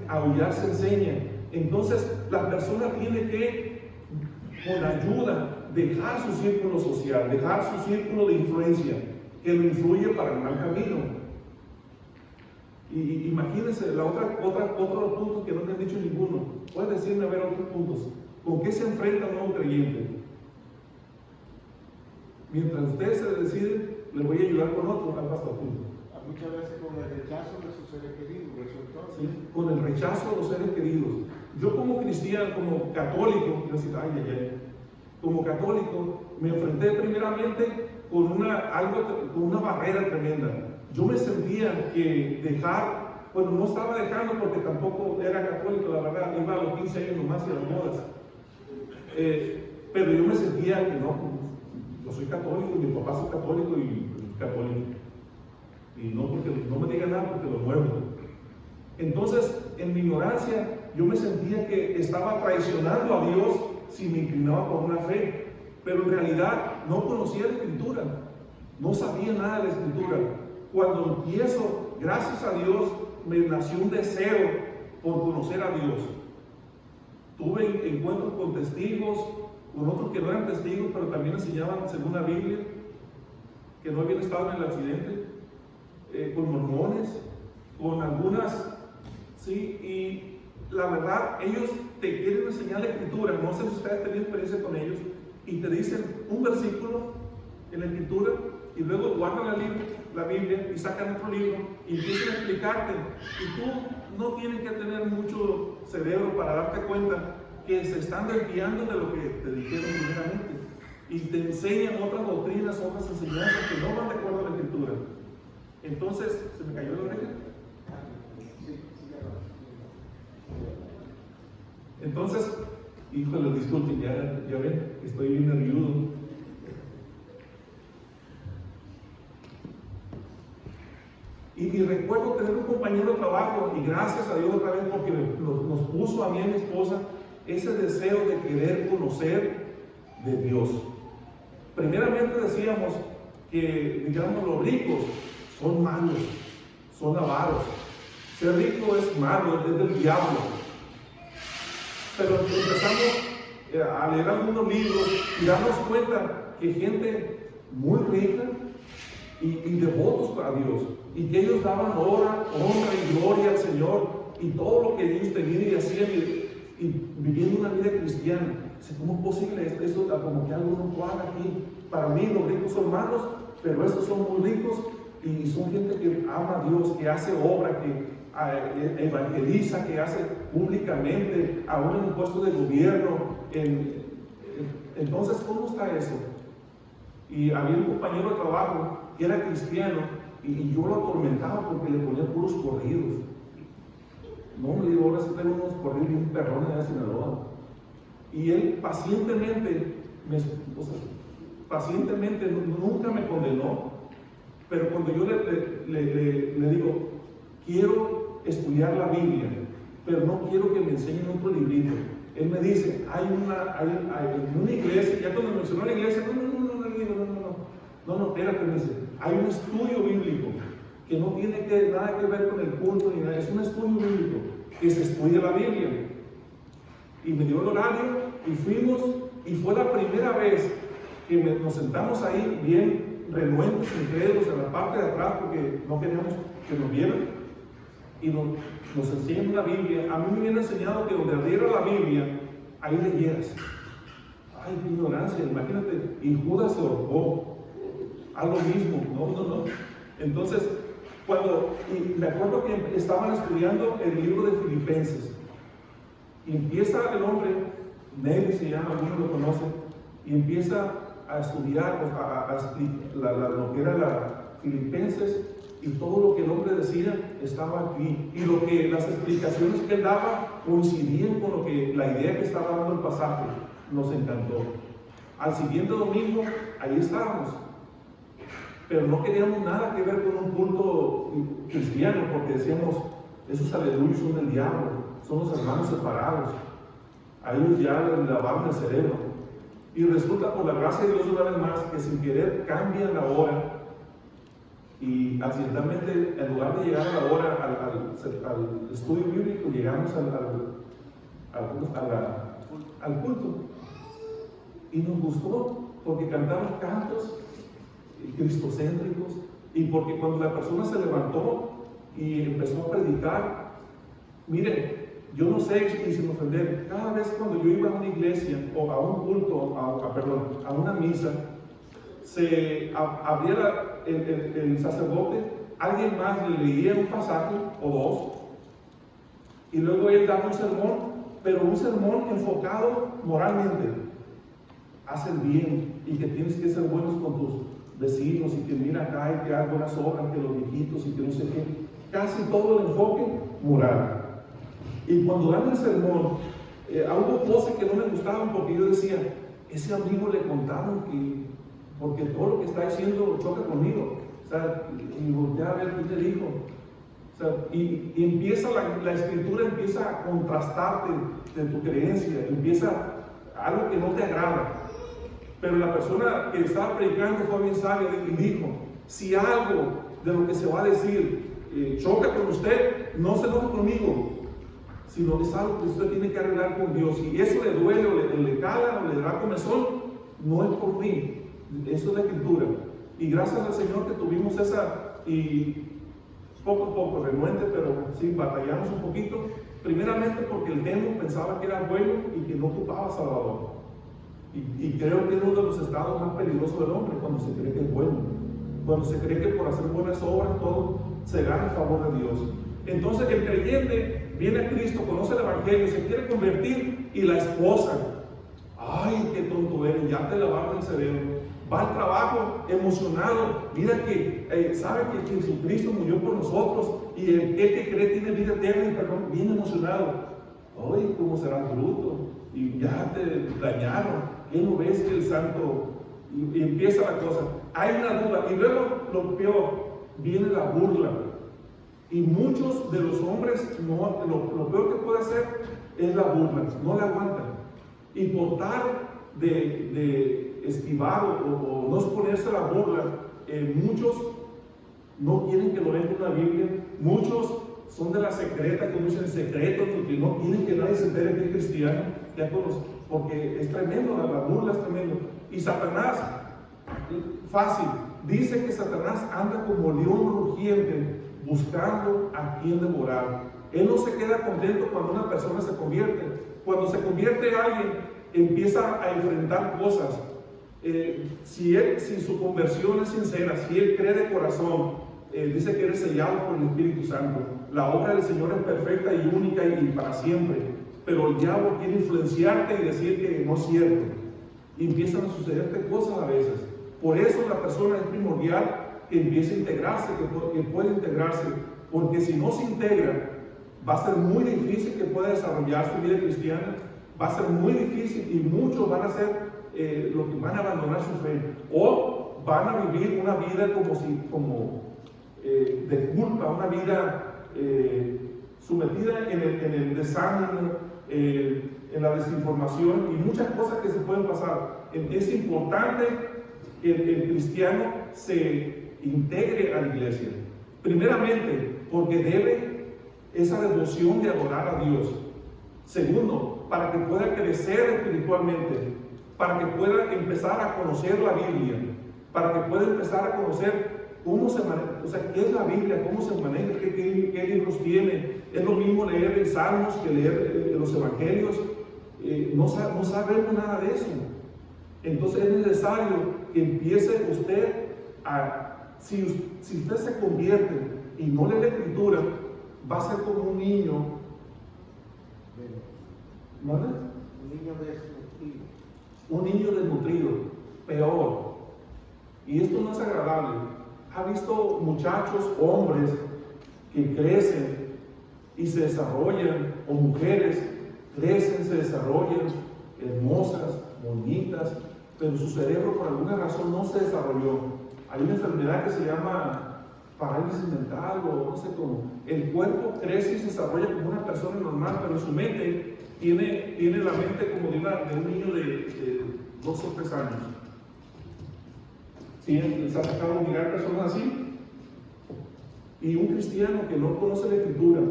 [SPEAKER 7] aullar se enseña. Entonces la persona tiene que, con ayuda, dejar su círculo social, dejar su círculo de influencia, que lo influye para el mal camino. Y imagínense, otro punto que no me han dicho ninguno. Puedes decirme a ver otros puntos. ¿Con qué se enfrenta un nuevo creyente? Mientras ustedes se deciden, les voy a ayudar con otro al pastor.
[SPEAKER 2] Muchas veces con el rechazo de sus seres queridos,
[SPEAKER 7] ¿sí? Con el rechazo de los seres queridos. Yo como cristiano, como católico, como católico, me enfrenté primeramente con una barrera tremenda. Yo me sentía que dejar, bueno, no estaba dejando porque tampoco era católico, la verdad, iba a los 15 años nomás y a las bodas. Pero yo me sentía que no, yo soy católico, mi papá es católico y católico. Y no porque no me diga nada porque lo muevo. Entonces, en mi ignorancia, yo me sentía que estaba traicionando a Dios si me inclinaba por una fe. Pero en realidad no conocía la Escritura, no sabía nada de la Escritura. Cuando empiezo, gracias a Dios, me nació un deseo por conocer a Dios. Tuve encuentros con testigos, con otros que no eran testigos, pero también enseñaban según la Biblia, que no habían estado en el accidente. Con mormones, con algunas, sí, y la verdad, ellos te quieren enseñar la Escritura. No sé si ustedes han tenido experiencia con ellos, y te dicen un versículo en la Escritura, y luego guardan la Biblia y sacan otro libro y empiezan a explicarte. Y tú no tienes que tener mucho cerebro para darte cuenta que se están desviando de lo que te dijeron primeramente, y te enseñan otras doctrinas, otras enseñanzas que no van de acuerdo a la Escritura. Entonces, ¿se me cayó la oreja? Entonces, híjole, disculpen, ya ven, estoy bien nervioso. Y recuerdo tener un compañero de trabajo, y gracias a Dios otra vez porque nos puso a mí y a mi esposa ese deseo de querer conocer de Dios. Primeramente decíamos que, digamos, los ricos son malos, son avaros. Ser rico es malo, es del diablo. Pero empezamos a leer algunos libros y darnos cuenta que gente muy rica y devotos para Dios, y que ellos daban honra y gloria al Señor, y todo lo que ellos tenían y hacían, y viviendo una vida cristiana. ¿Cómo es posible esto? Como que algo no cuadra aquí. Para mí los ricos son malos, pero estos son muy ricos y son gente que ama a Dios, que hace obra, que evangeliza, que hace públicamente, aún en un puesto de gobierno. Entonces, ¿cómo está eso? Y había un compañero de trabajo que era cristiano y yo lo atormentaba porque le ponía puros corridos. No, me digo, ahora sí tengo unos corridos y un perrón de Sinaloa. Y él pacientemente, nunca me condenó, pero cuando yo le digo, quiero estudiar la Biblia, pero no quiero que me enseñen otro librito, él me dice, hay una iglesia, ya cuando mencionó la iglesia, no, espérate, me dice, hay un estudio bíblico que no tiene nada que ver con el culto ni nada, es un estudio bíblico que se estudia la Biblia. Y me dio el horario y fuimos, y fue la primera vez que nos sentamos ahí bien renuentes, incrédulos en la parte de atrás porque no queríamos que nos vieran, y nos enseñan la Biblia. A mí me habían enseñado que donde abriera la Biblia, ahí leyeras. Ay, qué ignorancia, imagínate, y Judas se ahorcó, a lo mismo, no. Entonces, y me acuerdo que estaban estudiando el libro de Filipenses, y empieza el hombre, Nelly se llama, algunos lo conocen, y empieza a estudiar lo que era la Filipenses, y todo lo que el hombre decía estaba aquí, y las explicaciones que él daba coincidían con la idea que estaba dando el pasaje. Nos encantó. Al siguiente domingo, ahí estábamos, pero no queríamos nada que ver con un culto cristiano, porque decíamos, esos aleluyos son del diablo, son los hermanos separados, a ellos ya les lavaron el cerebro. Y resulta, por la gracia de Dios, una vez más, que sin querer cambian la hora, y accidentalmente, en lugar de llegar a la hora al estudio bíblico, llegamos al culto. Y nos gustó, porque cantaron cantos cristocéntricos, y porque cuando la persona se levantó y empezó a predicar, miren, yo no sé, y sin ofender, cada vez cuando yo iba a una iglesia o a un culto, a una misa, se abría el sacerdote, alguien más le leía un pasaje o dos, y luego él daba un sermón, pero un sermón enfocado moralmente. Haz el bien, y que tienes que ser buenos con tus vecinos, y que mira acá y que haz buenas obras, que los viejitos, y que no sé qué. Casi todo el enfoque moral. Y cuando dan el sermón, hubo cosas que no me gustaban, porque yo decía, ese amigo le contaron que, porque todo lo que está diciendo choca conmigo. O sea, y voltea a ver qué te dijo. O sea, y empieza la escritura empieza a contrastarte de tu creencia, empieza algo que no te agrada. Pero la persona que estaba predicando fue bien sabia y dijo, si algo de lo que se va a decir choca con usted, no se enoje conmigo, sino es algo que usted tiene que arreglar con Dios. Y eso le duele, o le cala, o le da comezón, no es por mí, eso es la escritura. Y gracias al Señor que tuvimos esa, y poco a poco, renuente, pero sí, batallamos un poquito, primeramente porque el demo pensaba que era bueno y que no ocupaba Salvador. Y creo que es uno de los estados más peligrosos del hombre, cuando se cree que es bueno, cuando se cree que por hacer buenas obras todo se gana el favor de Dios. Entonces el creyente viene a Cristo, conoce el Evangelio, se quiere convertir, y la esposa, ay, qué tonto eres, ya te lavaron el cerebro. Va al trabajo emocionado, mira que sabe que Jesucristo murió por nosotros, y el que cree tiene vida eterna, y perdón, bien emocionado. Ay, ¿cómo será bruto? Y ya te dañaron. ¿Qué no ves que el santo? Y empieza la cosa. Hay una duda, y luego lo peor, viene la burla. Y muchos de los hombres, lo peor que puede hacer es la burla, no la aguantan. Y por tal de esquivar o no exponerse a la burla, muchos no quieren que lo vean con la Biblia, muchos son de la secreta, como dicen secreto, porque no quieren que nadie se entere que es cristiano, porque es tremendo, la burla es tremendo. Y Satanás, fácil, dice que Satanás anda como león rugiente buscando a quien devorar. Él no se queda contento cuando una persona se convierte. Cuando se convierte alguien, empieza a enfrentar cosas. Si su conversión es sincera, si él cree de corazón, dice que eres sellado por el Espíritu Santo. La obra del Señor es perfecta y única y para siempre. Pero el diablo quiere influenciarte y decir que no es cierto. Y empiezan a sucederte cosas a veces. Por eso la persona es primordial que empiece a integrarse, que pueda integrarse. Porque si no se integra, va a ser muy difícil que pueda desarrollar su vida cristiana. Va a ser muy difícil y muchos van a ser los que van a abandonar su fe. O van a vivir una vida de culpa, una vida sometida en el desánimo, en la desinformación y muchas cosas que se pueden pasar. Es importante que el cristiano se integre a la iglesia. Primeramente, porque debe esa devoción de adorar a Dios. Segundo, para que pueda crecer espiritualmente, para que pueda empezar a conocer la Biblia, para que pueda empezar a conocer cómo se maneja, o sea, qué es la Biblia, cómo se maneja, qué libros tiene. Es lo mismo leer el Salmos que leer los Evangelios. No sabemos nada de eso. Entonces es necesario que empiece usted si usted se convierte y no lee la Escritura, va a ser como un niño. ¿Vale? Un niño desnutrido, peor. Y esto no es agradable. ¿Ha visto muchachos, hombres, que crecen y se desarrollan, o mujeres crecen, se desarrollan, hermosas, bonitas, pero su cerebro por alguna razón no se desarrolló? Hay una enfermedad que se llama parálisis mental o no sé cómo. El cuerpo crece y se desarrolla como una persona normal, pero su mente tiene la mente como de un niño de 2 o 3 años. ¿Sí? ¿Les ha tocado mirar personas así? Y un cristiano que no conoce la Escritura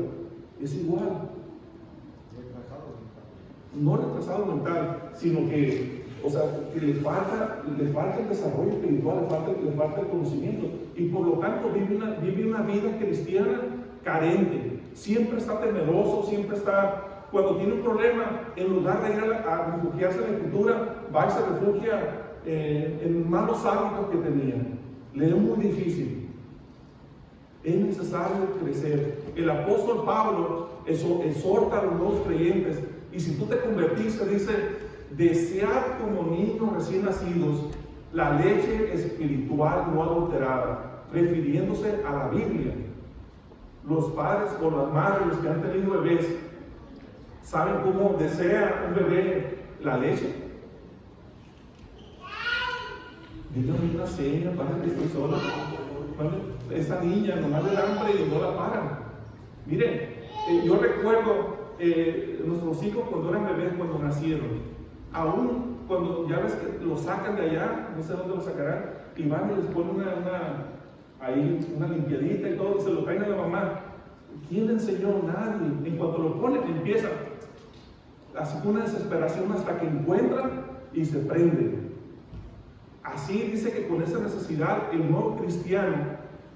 [SPEAKER 7] es igual. No retrasado mental, sino que le falta el desarrollo espiritual, le falta el conocimiento. Y por lo tanto vive una vida cristiana carente. Siempre está temeroso, siempre está... Cuando tiene un problema, en lugar de ir a refugiarse en la Escritura, va y se refugia en malos hábitos que tenía. Le es muy difícil. Es necesario crecer. El apóstol Pablo exhorta a los nuevos creyentes. Y si tú te convertiste, dice: desead como niños recién nacidos la leche espiritual no adulterada, refiriéndose a la Biblia. Los padres o las madres, los que han tenido bebés, ¿saben cómo desea un bebé la leche? Dígame una seña para que estoy sola. Esa niña nomás le da hambre y no la paran. Miren, yo recuerdo nuestros hijos cuando eran bebés, cuando nacieron, aún cuando ya ves que los sacan de allá, no sé dónde los sacarán, y van y les ponen una limpiadita y todo, y se lo traen a la mamá. ¿Quién le enseñó? Nadie. En cuanto lo ponen, empieza así con una desesperación hasta que encuentran y se prenden. Así dice que con esa necesidad el nuevo cristiano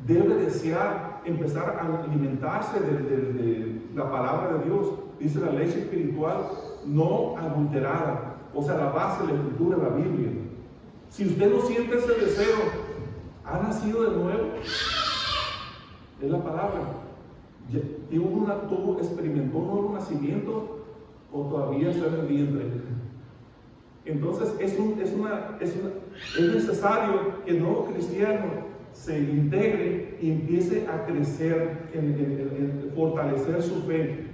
[SPEAKER 7] debe desear empezar a alimentarse de la palabra de Dios. Dice la leche espiritual no adulterada, o sea, la base de la Escritura, la Biblia. Si usted no siente ese deseo, ha nacido de nuevo, es la palabra. ¿Experimentó un nuevo nacimiento o todavía está en el vientre? Entonces es necesario que el nuevo cristiano se integre y empiece a crecer, en fortalecer su fe.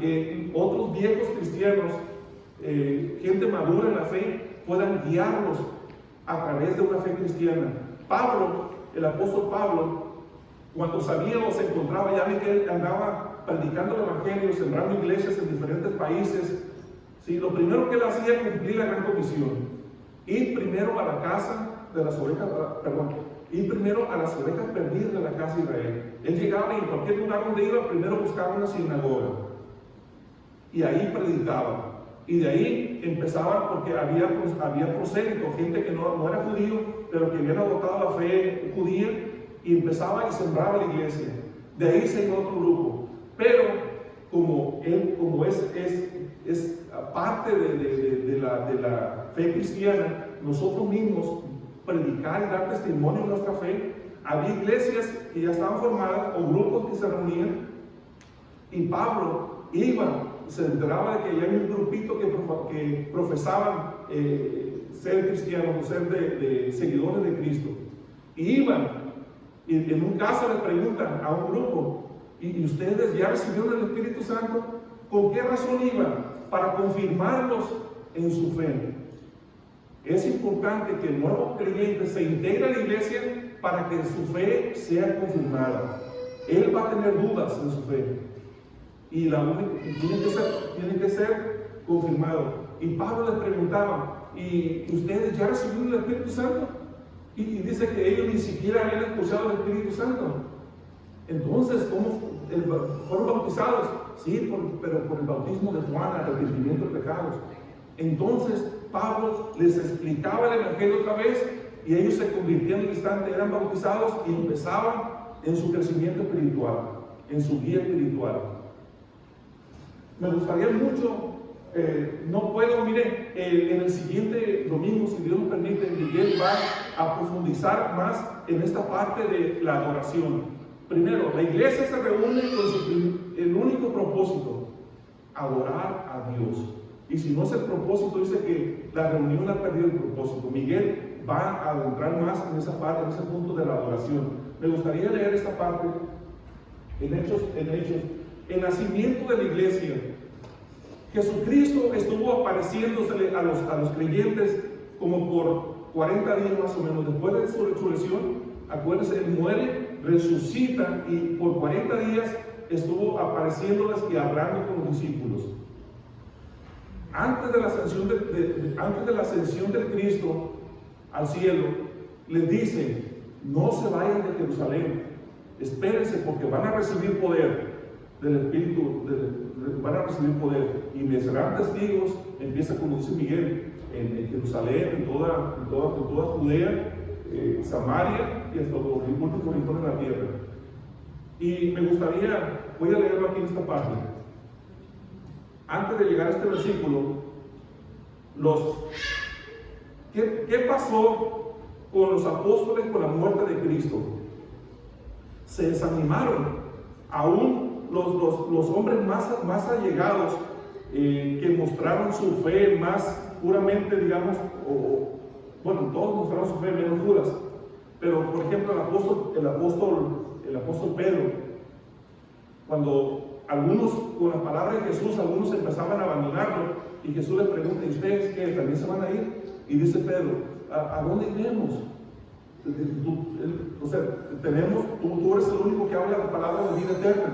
[SPEAKER 7] Que otros viejos cristianos, gente madura en la fe, puedan guiarlos a través de una fe cristiana. Pablo, el apóstol Pablo, Cuando sabía o se encontraba, ya ven que él andaba predicando el Evangelio, sembrando iglesias en diferentes países. Sí, lo primero que él hacía era cumplir la gran comisión. Ir primero a la casa de las ovejas, ir primero a las ovejas perdidas de la casa de Israel. Él llegaba y en cualquier lugar donde iba, primero buscaba una sinagoga. Y ahí predicaba. Y de ahí empezaba, porque había prosélitos, gente que no era judío, pero que habían adoptado la fe judía, y empezaba y sembraba la iglesia. De ahí se iba otro grupo. Pero como es parte de la fe cristiana, nosotros mismos predicar y dar testimonio de nuestra fe, había iglesias que ya estaban formadas o grupos que se reunían, y Pablo iba, se enteraba de que había un grupito que profesaban ser cristianos o ser de seguidores de Cristo, y iban, y en un caso le preguntan a un grupo: ¿y ustedes ya recibieron el Espíritu Santo? ¿Con qué razón iban? Para confirmarlos en su fe. Es importante que el nuevo creyente se integre a la iglesia para que su fe sea confirmada. Él va a tener dudas en su fe, y tiene que ser confirmado. Y Pablo les preguntaba: ¿y ustedes ya recibieron el Espíritu Santo? Y dice que ellos ni siquiera habían escuchado el Espíritu Santo. Entonces, ¿cómo fueron bautizados? Sí, pero por el bautismo de Juan, arrepentimiento de pecados. Entonces Pablo les explicaba el Evangelio otra vez, y ellos se convirtieron en instante, eran bautizados y empezaban en su crecimiento espiritual, en su guía espiritual. Me gustaría mucho, no puedo, mire, en el siguiente domingo, si Dios nos permite, Miguel va a profundizar más en esta parte de la adoración. Primero, la iglesia se reúne con el único propósito: adorar a Dios. Y si no es el propósito, dice que la reunión ha perdido el propósito. Miguel va a adentrar más en esa parte, en ese punto de la adoración. Me gustaría leer esta parte en Hechos. El nacimiento de la iglesia. Jesucristo estuvo apareciéndose a los creyentes como por 40 días más o menos. Después de su resurrección, acuérdense, él muere, resucita, y por 40 días estuvo apareciéndoles y hablando con los discípulos. Antes de la ascensión del Cristo al cielo, les dice: no se vayan de Jerusalén, espérense, porque van a recibir poder del Espíritu, van a recibir poder, y me serán testigos. Empieza, como dice Miguel, en Jerusalén, en toda Judea, Samaria y hasta los últimos rincones de la tierra. Y me gustaría, voy a leerlo aquí en esta parte. Antes de llegar a este versículo, ¿qué pasó con los apóstoles con la muerte de Cristo? Se desanimaron. Aún los hombres más allegados, que mostraron su fe más puramente, digamos, bueno, todos mostraron su fe menos Judas, pero por ejemplo el apóstol Pedro, cuando algunos, con las palabras de Jesús, algunos empezaban a abandonarlo, y Jesús les pregunta: ¿y ustedes qué? ¿También se van a ir? Y dice Pedro: ¿a dónde iremos? O sea, tú eres el único que habla la palabra de vida eterna.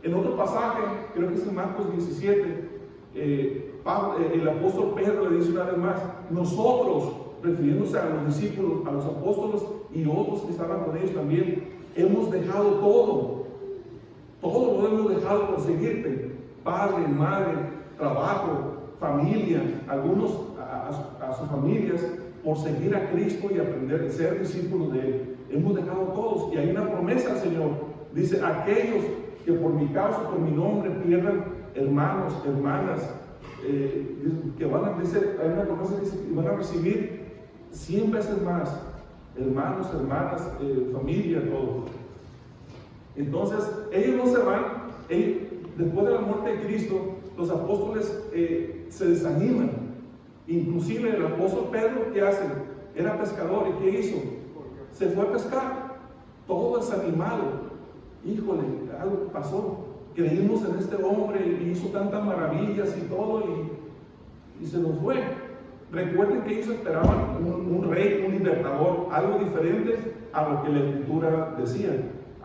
[SPEAKER 7] En otro pasaje, creo que es en Marcos 17, el apóstol Pedro le dice una vez más: nosotros, refiriéndose a los discípulos, a los apóstoles y otros que estaban con ellos también, hemos dejado todo lo hemos dejado por seguirte, padre, madre, trabajo, familia, algunos a sus familias, por seguir a Cristo y aprender a ser discípulos de Él. Hemos dejado todos, y hay una promesa al Señor. Dice: aquellos que por mi causa, por mi nombre, pierdan hermanos, hermanas, que van a, dice, hay una promesa que dice que van a recibir 100 veces más, hermanos, hermanas, familia, todo. Entonces, ellos no se van. Después de la muerte de Cristo, los apóstoles se desaniman. Inclusive el apóstol Pedro, ¿qué hace? Era pescador, ¿y qué hizo? Se fue a pescar, todo desanimado. Híjole, algo pasó. Creímos en este hombre y hizo tantas maravillas y todo, y se nos fue. Recuerden que ellos esperaban un rey, un libertador, algo diferente a lo que la Escritura decía.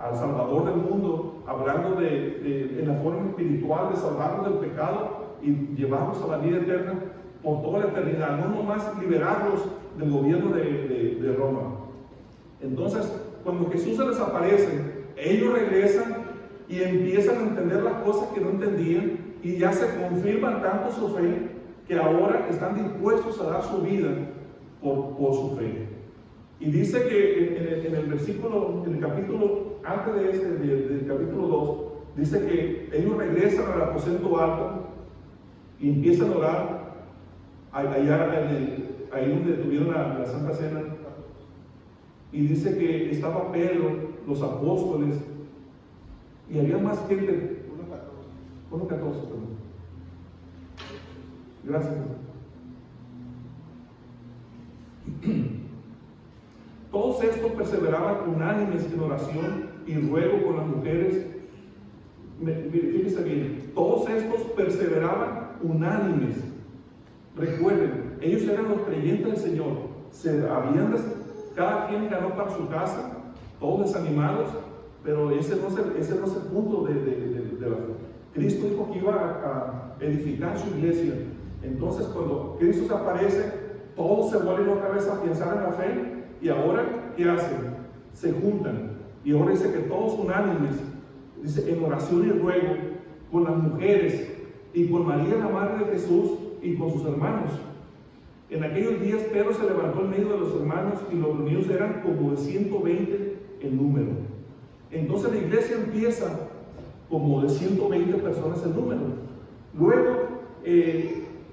[SPEAKER 7] al Salvador del mundo, hablando en la forma espiritual de salvarnos del pecado y llevarnos a la vida eterna por toda la eternidad, no nomás liberarlos del gobierno de Roma. Entonces, cuando Jesús se les aparece, ellos regresan y empiezan a entender las cosas que no entendían y ya se confirman tanto su fe que ahora están dispuestos a dar su vida por su fe. Y dice que en el capítulo, antes de del capítulo 2, dice que ellos regresan al aposento alto y empiezan a orar allá ahí donde tuvieron la Santa Cena. Y dice que estaba Pedro, los apóstoles, y había más gente. 1:14, perdón. Gracias. Todos estos perseveraban unánimes en oración y ruego con las mujeres. Fíjense bien, todos estos perseveraban unánimes. Recuerden, ellos eran los creyentes del Señor. Cada quien ganó para su casa, todos desanimados, pero ese no es el punto de la fe. Cristo dijo que iba a edificar su iglesia. Entonces, cuando Cristo se aparece, todos se vuelven otra vez a pensar en la fe. Y ahora, ¿qué hacen? Se juntan. Y ahora dice que todos unánimes, dice, en oración y ruego, con las mujeres y con María, la madre de Jesús, y con sus hermanos. En aquellos días Pedro se levantó en medio de los hermanos y los reunidos eran como de 120 en número. Entonces la iglesia empieza como de 120 personas en número. Luego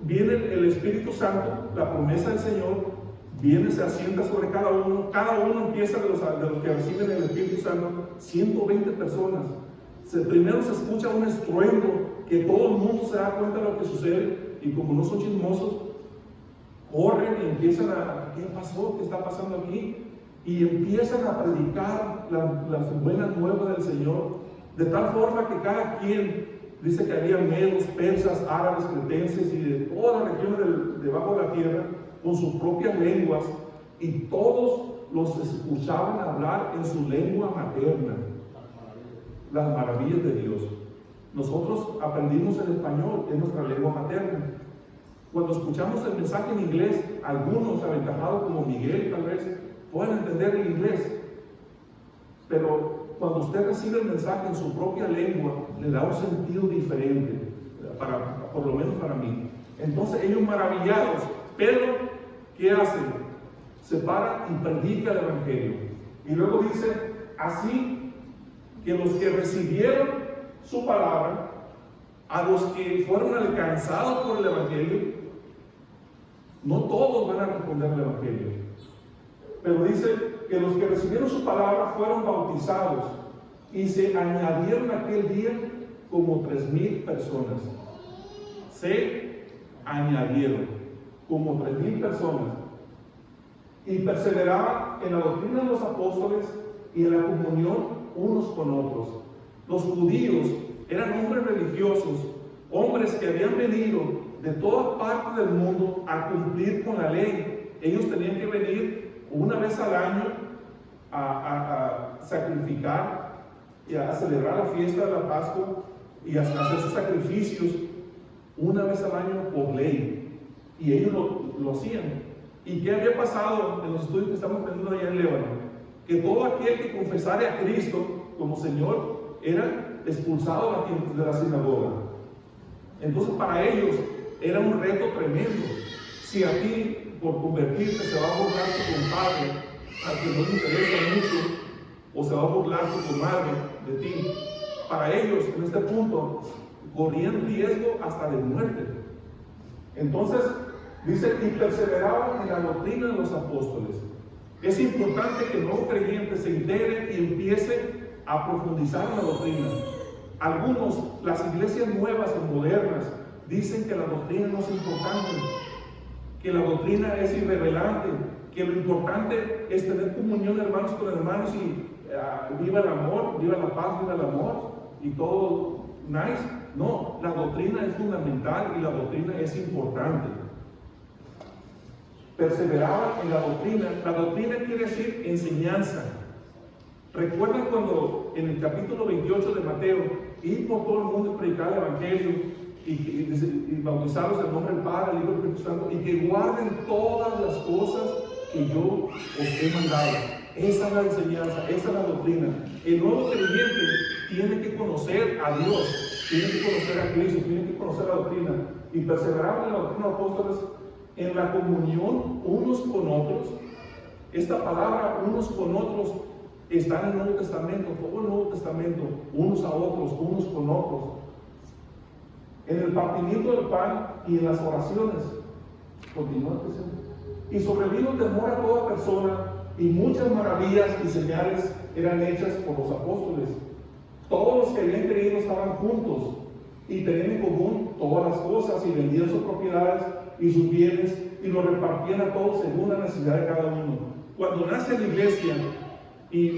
[SPEAKER 7] viene el Espíritu Santo, la promesa del Señor, viene, se asienta sobre cada uno empieza de los que reciben el Espíritu Santo, 120 personas. Primero se escucha un estruendo, que todo el mundo se da cuenta de lo que sucede, y como no son chismosos, corren y empiezan ¿qué pasó? ¿Qué está pasando aquí? Y empiezan a predicar las buenas nuevas del Señor, de tal forma que cada quien, dice que había medos, persas, árabes, cretenses y de todas las regiones debajo de la tierra, con sus propias lenguas, y todos los escuchaban hablar en su lengua materna las maravillas de Dios. Nosotros aprendimos el español, es nuestra lengua materna. Cuando escuchamos el mensaje en inglés, algunos aventajados como Miguel tal vez pueden entender el inglés, pero cuando usted recibe el mensaje en su propia lengua, le da un sentido diferente, por lo menos para mí. Entonces ellos maravillados, Pedro, ¿qué hace? Se para y predica el Evangelio. Y luego dice, así que los que recibieron su palabra, a los que fueron alcanzados por el Evangelio, no todos van a responder el Evangelio, pero dice que los que recibieron su palabra fueron bautizados y se añadieron aquel día como 3,000 personas. Se añadieron como 3,000 personas y perseveraban en la doctrina de los apóstoles y en la comunión unos con otros. Los judíos eran hombres religiosos, hombres que habían venido de todas partes del mundo a cumplir con la ley. Ellos tenían que venir una vez al año a sacrificar y a celebrar la fiesta de la Pascua y a hacer sus sacrificios una vez al año por ley. Y ellos lo hacían. ¿Y qué había pasado en los estudios que estamos teniendo allá en Líbano? Que todo aquel que confesara a Cristo como Señor era expulsado de la sinagoga. Entonces para ellos era un reto tremendo. Si a ti por convertirte se va a burlar tu compadre, a quien no le interesa mucho, o se va a burlar tu comadre de ti, para ellos en este punto corrían riesgo hasta de muerte. Entonces dice, y perseveraban en la doctrina de los apóstoles. Es importante que el nuevo creyente se integre y empiece a profundizar en la doctrina. Algunos, las iglesias nuevas o modernas, dicen que la doctrina no es importante, que la doctrina es irrelevante, que lo importante es tener comunión hermanos con hermanos y viva el amor, viva la paz, viva el amor y todo nice. No, la doctrina es fundamental y la doctrina es importante. Perseveraban en la doctrina. La doctrina quiere decir enseñanza. ¿Recuerdan cuando en el capítulo 28 de Mateo, ir por todo el mundo y predicar el Evangelio y bautizarlos en el nombre del Padre, del Hijo y del Espíritu Santo, y que guarden todas las cosas que yo os he mandado? Esa es la enseñanza, esa es la doctrina. El nuevo creyente tiene que conocer a Dios, tiene que conocer a Cristo, tiene que conocer la doctrina y perseverar en la doctrina de los apóstoles, en la comunión unos con otros. Esta palabra, unos con otros, está en el Nuevo Testamento, todo el Nuevo Testamento, unos a otros, unos con otros. En el partimiento del pan y en las oraciones. Continúa diciendo. Y sobrevino temor a toda persona, y muchas maravillas y señales eran hechas por los apóstoles. Todos los que habían creído estaban juntos y tenían en común todas las cosas, y vendían sus propiedades y sus bienes y los repartían a todos según la necesidad de cada uno. Cuando nace la iglesia y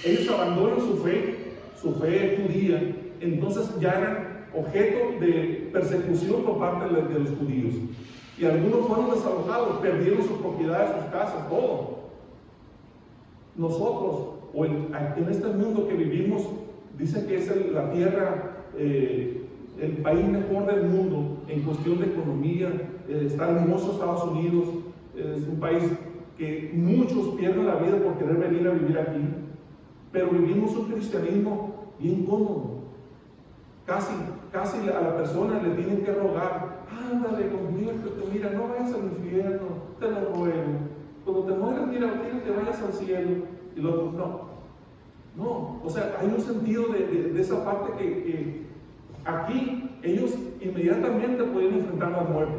[SPEAKER 7] ellos abandonan su fe judía, entonces ya eran objeto de persecución por parte de los judíos. Y algunos fueron desalojados, perdieron sus propiedades, sus casas, todo. Nosotros, o en este mundo que vivimos, dice que es la tierra, el país mejor del mundo en cuestión de economía. Está hermoso Estados Unidos, es un país que muchos pierden la vida por querer venir a vivir aquí, pero vivimos un cristianismo bien cómodo. Casi a la persona le tienen que rogar: ándale, conviértete, mira, no vayas al infierno, te lo ruego. Cuando te mueras, mira, quiero que vayas al cielo. Y el otro, no. O sea, hay un sentido de esa parte que aquí ellos inmediatamente podían enfrentar la muerte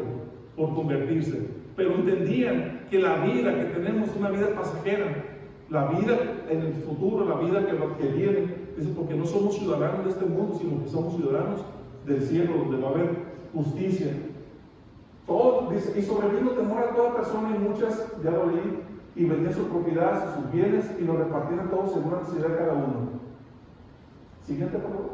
[SPEAKER 7] por convertirse, pero entendían que la vida que tenemos es una vida pasajera. La vida en el futuro, la vida que viene, es porque no somos ciudadanos de este mundo, sino que somos ciudadanos del cielo, donde va a haber justicia. Todo, dice, y sobrevino temor a toda persona, y muchas, ya lo leí, y vendían sus propiedades y sus bienes y los repartían a todos según la necesidad de cada uno. Siguiente, por favor.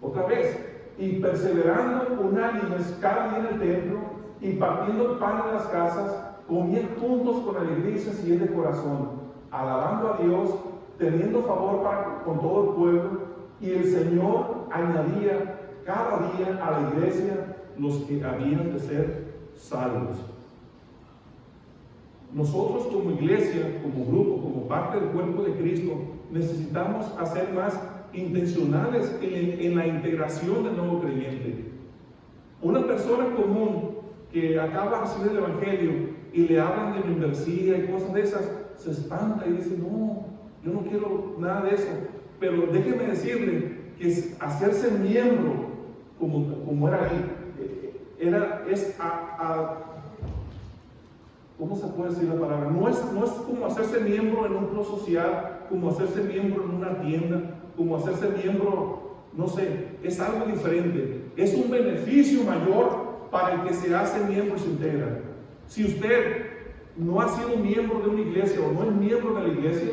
[SPEAKER 7] Otra vez, y perseverando unánimes cada día en el templo, y partiendo el pan en las casas, comían juntos con alegría y sencillez de corazón, alabando a Dios, teniendo favor con todo el pueblo, y el Señor añadía cada día a la iglesia los que habían de ser salvos. Nosotros como iglesia, como grupo, como parte del cuerpo de Cristo, necesitamos hacer más intencionales en la integración del nuevo creyente. Una persona común que acaba de recibir el Evangelio y le hablan de membresía y cosas de esas, se espanta y dice: no, yo no quiero nada de eso. Pero déjeme decirle que hacerse miembro, como era ahí, ¿cómo se puede decir la palabra? No es como hacerse miembro en un club social, como hacerse miembro en una tienda, como hacerse miembro, no sé, es algo diferente. Es un beneficio mayor para el que se hace miembro y se integra. Si usted no ha sido miembro de una iglesia o no es miembro de la iglesia,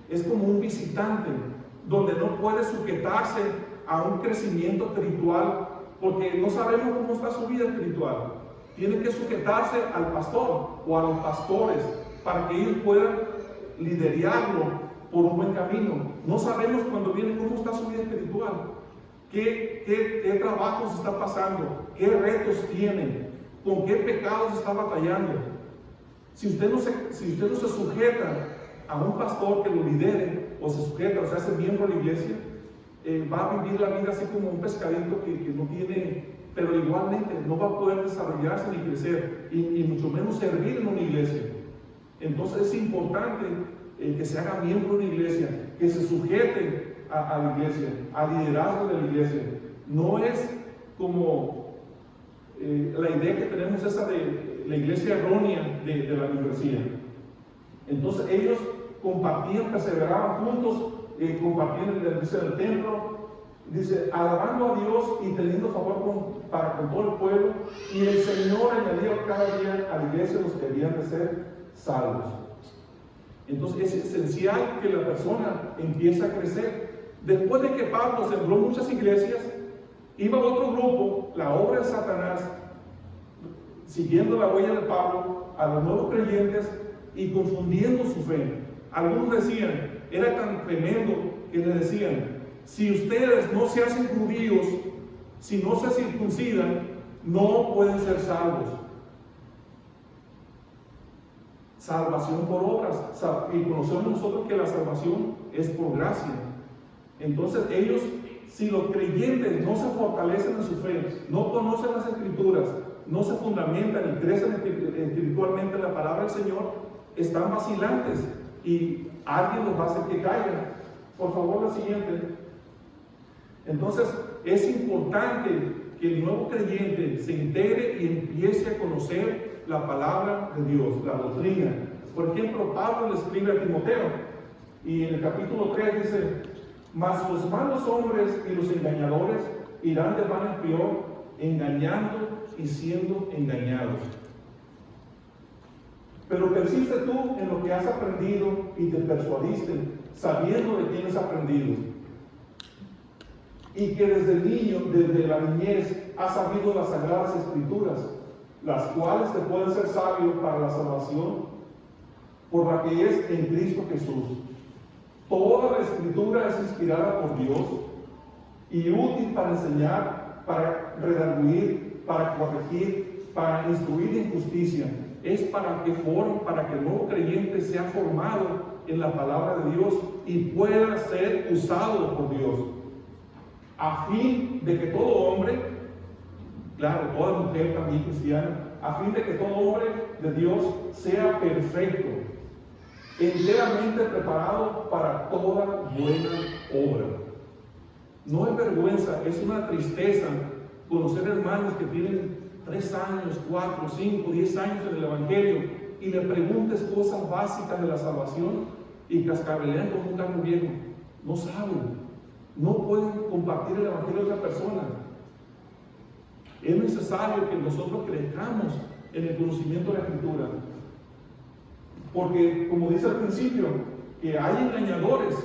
[SPEAKER 7] es como un visitante, donde no puede sujetarse a un crecimiento espiritual, porque no sabemos cómo está su vida espiritual. Tiene que sujetarse al pastor o a los pastores para que ellos puedan liderarlo por un buen camino. No sabemos cuando viene cómo está su vida espiritual, qué trabajos está pasando, qué retos tiene, con qué pecados está batallando. Si usted no se sujeta a un pastor que lo lidere, o se sujeta, o se hace miembro de la iglesia, va a vivir la vida así como un pescadito que no tiene, pero igualmente no va a poder desarrollarse ni crecer, y mucho menos servir en una iglesia. Entonces es importante que se haga miembro de una iglesia, que se sujete a la iglesia, al liderazgo de la iglesia. No es como la idea que tenemos esa de la iglesia errónea de la membresía. Entonces ellos compartían, perseveraban juntos, compartían el servicio del templo, dice, alabando a Dios y teniendo favor para con todo el pueblo, y el Señor añadía cada día a la iglesia los que habían de ser salvos. Entonces es esencial que la persona empiece a crecer. Después de que Pablo sembró muchas iglesias, iba otro grupo, la obra de Satanás, siguiendo la huella de Pablo, a los nuevos creyentes y confundiendo su fe. Algunos decían, era tan tremendo que les decían, si ustedes no se hacen judíos, si no se circuncidan, no pueden ser salvos. Salvación por obras. Y conocemos nosotros que la salvación es por gracia. Entonces ellos, si los creyentes no se fortalecen en su fe, no conocen las Escrituras, no se fundamentan y crecen espiritualmente en la palabra del Señor, están vacilantes y alguien los va a hacer que caigan. Por favor, la siguiente. Entonces, es importante que el nuevo creyente se entere y empiece a conocer la palabra de Dios, la doctrina. Por ejemplo, Pablo le escribe a Timoteo y en el capítulo 3 dice: mas los malos hombres y los engañadores irán de mal en peor, engañando y siendo engañados. Pero persiste tú en lo que has aprendido y te persuadiste, sabiendo de quién has aprendido. Y que desde niño, desde la niñez, has sabido las sagradas Escrituras, las cuales te pueden ser sabios para la salvación, por la que es en Cristo Jesús. Toda la Escritura es inspirada por Dios y útil para enseñar, para redarguir, para corregir, para instruir en justicia. Es para que el nuevo creyente sea formado en la palabra de Dios y pueda ser usado por Dios, a fin de que todo hombre, claro, toda mujer también cristiana, a fin de que todo hombre de Dios sea perfecto, enteramente preparado para toda buena obra. No es vergüenza, es una tristeza conocer hermanos que tienen 3 años, 4, 5, 10 años en el Evangelio y le preguntes cosas básicas de la salvación y cascabelean como un carro viejo. No saben, no pueden compartir el Evangelio de otra persona. Es necesario que nosotros crezcamos en el conocimiento de la Escritura. Porque, como dice al principio, que hay engañadores,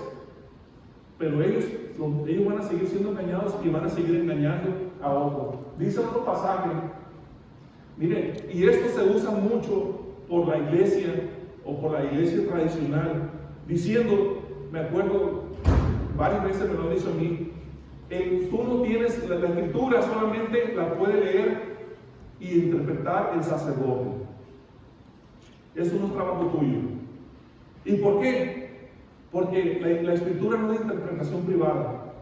[SPEAKER 7] pero ellos van a seguir siendo engañados y van a seguir engañando a otros. Dice otro pasaje, mire, y esto se usa mucho por la iglesia o por la iglesia tradicional, diciendo, me acuerdo, varias veces me lo han dicho a mí, tú no tienes, la Escritura solamente la puede leer y interpretar el sacerdote. Eso no es trabajo tuyo. ¿Y por qué? Porque la Escritura no es de interpretación privada.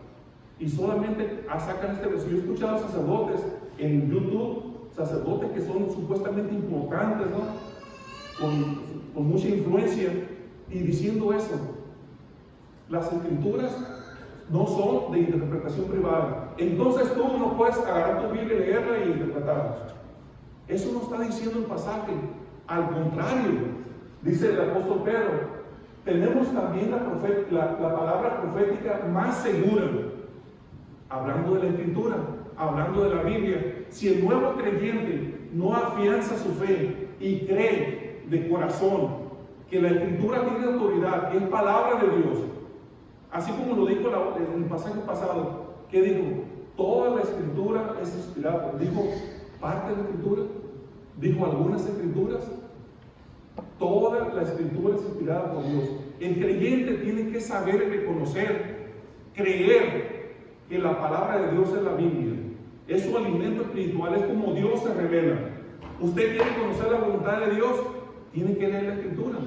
[SPEAKER 7] Y solamente sacan este versículo. Yo he escuchado sacerdotes en YouTube, sacerdotes que son supuestamente importantes, ¿no? Con mucha influencia, y diciendo eso. Las Escrituras no son de interpretación privada. Entonces tú no puedes agarrar tu Biblia, leerla y interpretarla. Eso no está diciendo el pasaje. Al contrario, dice el apóstol Pedro, tenemos también la palabra profética más segura, hablando de la Escritura, hablando de la Biblia. Si el nuevo creyente no afianza su fe y cree de corazón que la Escritura tiene autoridad, que es palabra de Dios, así como lo dijo en el pasaje pasado, que dijo, toda la Escritura es inspirada. Dijo parte de la Escritura, dijo algunas Escrituras. Toda la Escritura es inspirada por Dios. El creyente tiene que saber y reconocer, creer que la palabra de Dios es la Biblia. Es su alimento espiritual, es como Dios se revela. Usted quiere conocer la voluntad de Dios, tiene que leer la Escritura.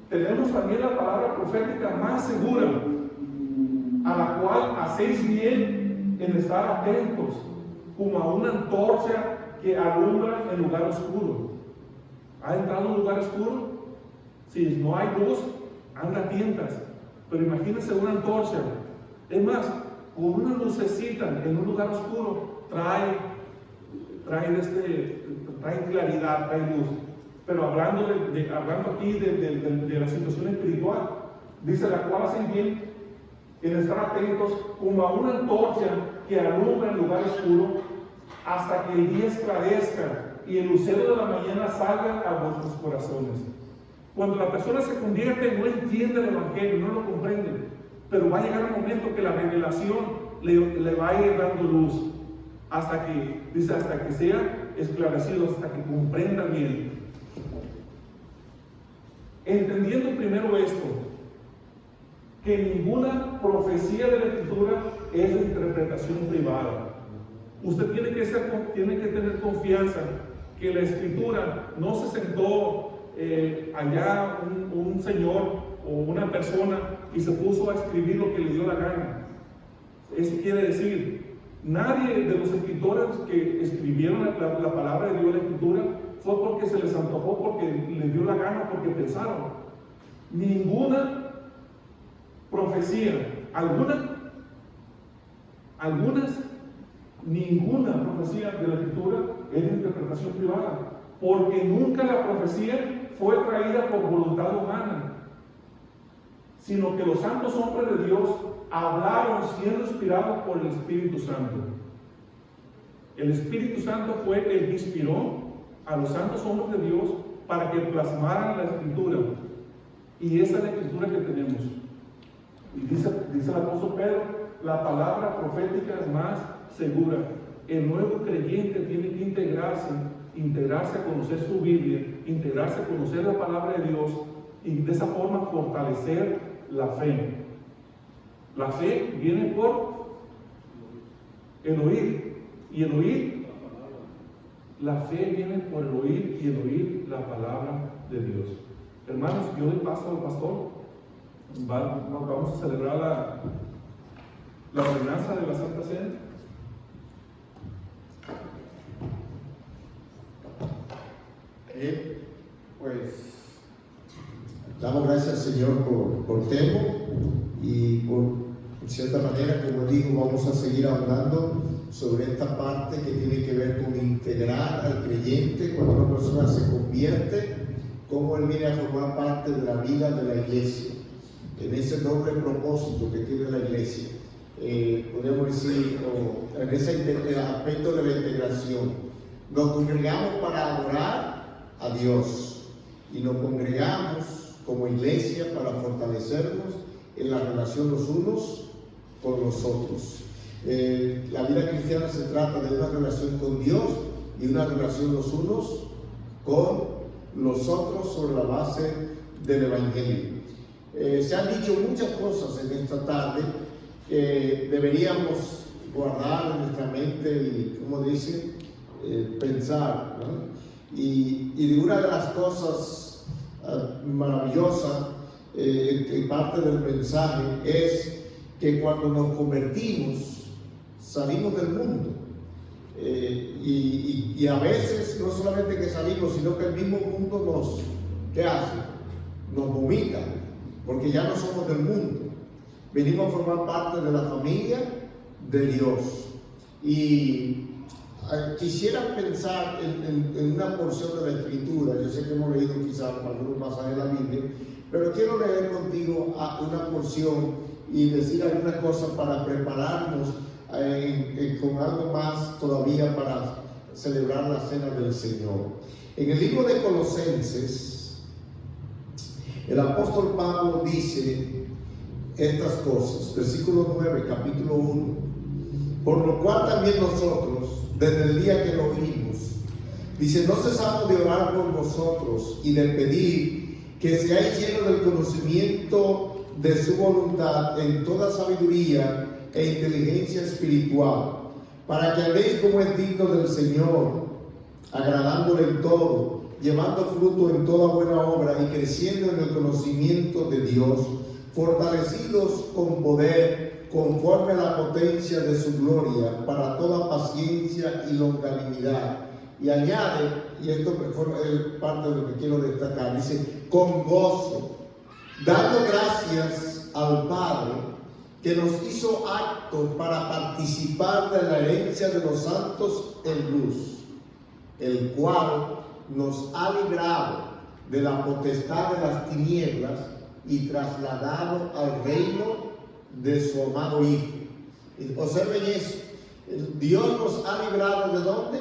[SPEAKER 7] Tenemos también la palabra profética más segura, a la cual hacéis bien en estar atentos, como a una antorcha que alumbra en lugar oscuro. ¿Ha entrado en un lugar oscuro? Si no hay luz, anda a tientas. Pero imagínense una antorcha. Es más, con una lucecita en un lugar oscuro, trae claridad, trae luz. Pero hablando aquí de la situación espiritual, dice la cual hacen bien en estar atentos como a una antorcha que alumbra en lugar oscuro, hasta que el día esclarezca y el lucero de la mañana salga a vuestros corazones. Cuando la persona se convierte, no entiende el Evangelio, no lo comprende, pero va a llegar un momento que la revelación le va a ir dando luz, hasta que sea esclarecido, hasta que comprenda bien. entendiendo primero esto, que ninguna profecía de la Escritura es de interpretación privada. Usted tiene que tener confianza que la Escritura no se sentó allá un señor o una persona y se puso a escribir lo que le dio la gana. Eso quiere decir, nadie de los escritores que escribieron la palabra de Dios, la Escritura, fue porque se les antojó, porque les dio la gana, porque pensaron. Ninguna profecía, ninguna profecía de la Escritura es de interpretación privada, porque nunca la profecía fue traída por voluntad humana, sino que los santos hombres de Dios hablaron siendo inspirados por el Espíritu Santo. El Espíritu Santo fue el que inspiró a los santos hombres de Dios para que plasmaran la Escritura. Y esa es la Escritura que tenemos. Y dice el apóstol Pedro, la palabra profética es más segura. El nuevo creyente tiene que integrarse a conocer su Biblia, integrarse a conocer la palabra de Dios y de esa forma fortalecer la fe. La fe viene por el oír, y el oír, la fe viene por el oír, y el oír la palabra de Dios. Hermanos, yo doy paso al pastor. Vamos a celebrar la ordenanza de la Santa Cena.
[SPEAKER 2] Pues damos gracias al Señor por Temo, y por cierta manera, como digo, vamos a seguir hablando sobre esta parte que tiene que ver con integrar al creyente cuando una persona se convierte, cómo él viene a formar parte de la vida de la iglesia, en ese doble propósito que tiene la iglesia. Podemos decir, en ese aspecto de la integración, nos congregamos para adorar a Dios y nos congregamos como iglesia para fortalecernos en la relación los unos con los otros. La vida cristiana se trata de una relación con Dios y una relación los unos con los otros sobre la base del Evangelio. Se han dicho muchas cosas en esta tarde que deberíamos guardar en nuestra mente y, como dice, pensar, ¿no? Y de una de las cosas maravillosas que parte del mensaje es que cuando nos convertimos salimos del mundo, y a veces no solamente que salimos, sino que el mismo mundo ¿qué hace? Nos vomita, porque ya no somos del mundo, venimos a formar parte de la familia de Dios. Y quisiera pensar en una porción de la Escritura. Yo sé que hemos leído quizás algunos pasajes de la Biblia, pero quiero leer contigo una porción y decir algunas cosas para prepararnos con algo más todavía para celebrar la cena del Señor. En el libro de Colosenses, el apóstol Pablo dice estas cosas, versículo 9, capítulo 1: por lo cual también nosotros, desde el día que lo oímos, dice, no cesamos de orar por vosotros y de pedir que seáis llenos del conocimiento de su voluntad en toda sabiduría e inteligencia espiritual, para que andéis como es digno del Señor, agradándole en todo, llevando fruto en toda buena obra y creciendo en el conocimiento de Dios, fortalecidos con poder conforme a la potencia de su gloria, para toda paciencia y longanimidad. Y añade, y esto es parte de lo que quiero destacar, dice, con gozo, dando gracias al Padre, que nos hizo aptos para participar de la herencia de los santos en luz, el cual nos ha librado de la potestad de las tinieblas y trasladado al reino de su amado Hijo. Observen eso. Dios nos ha librado ¿de dónde?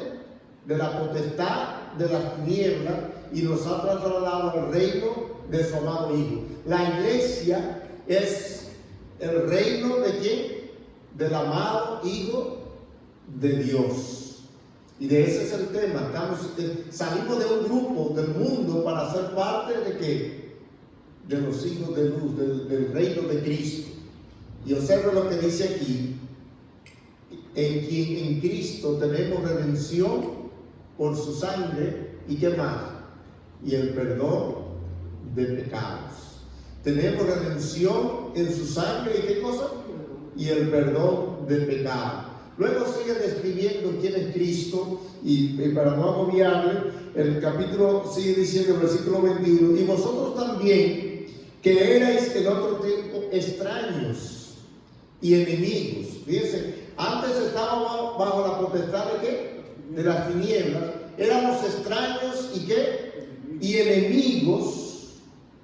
[SPEAKER 2] De la potestad de las tinieblas y nos ha trasladado al reino de su amado Hijo. La iglesia es el reino ¿de quién? Del amado Hijo de Dios. Y de ese es el tema. Salimos de un grupo del mundo para ser parte ¿de qué? de los hijos de luz, del reino de Cristo. Y observe lo que dice aquí: en quien en Cristo tenemos redención por su sangre, ¿y qué más? Y el perdón de pecados. Tenemos redención en su sangre, ¿y qué cosa? Y el perdón de pecados. Luego sigue describiendo quién es Cristo, y para no agobiarle, el capítulo sigue diciendo, el versículo 21, y vosotros también, que erais en otro tiempo extraños y enemigos. Fíjense, antes estábamos bajo la potestad de ¿qué? De las tinieblas, éramos extraños y ¿qué? Y enemigos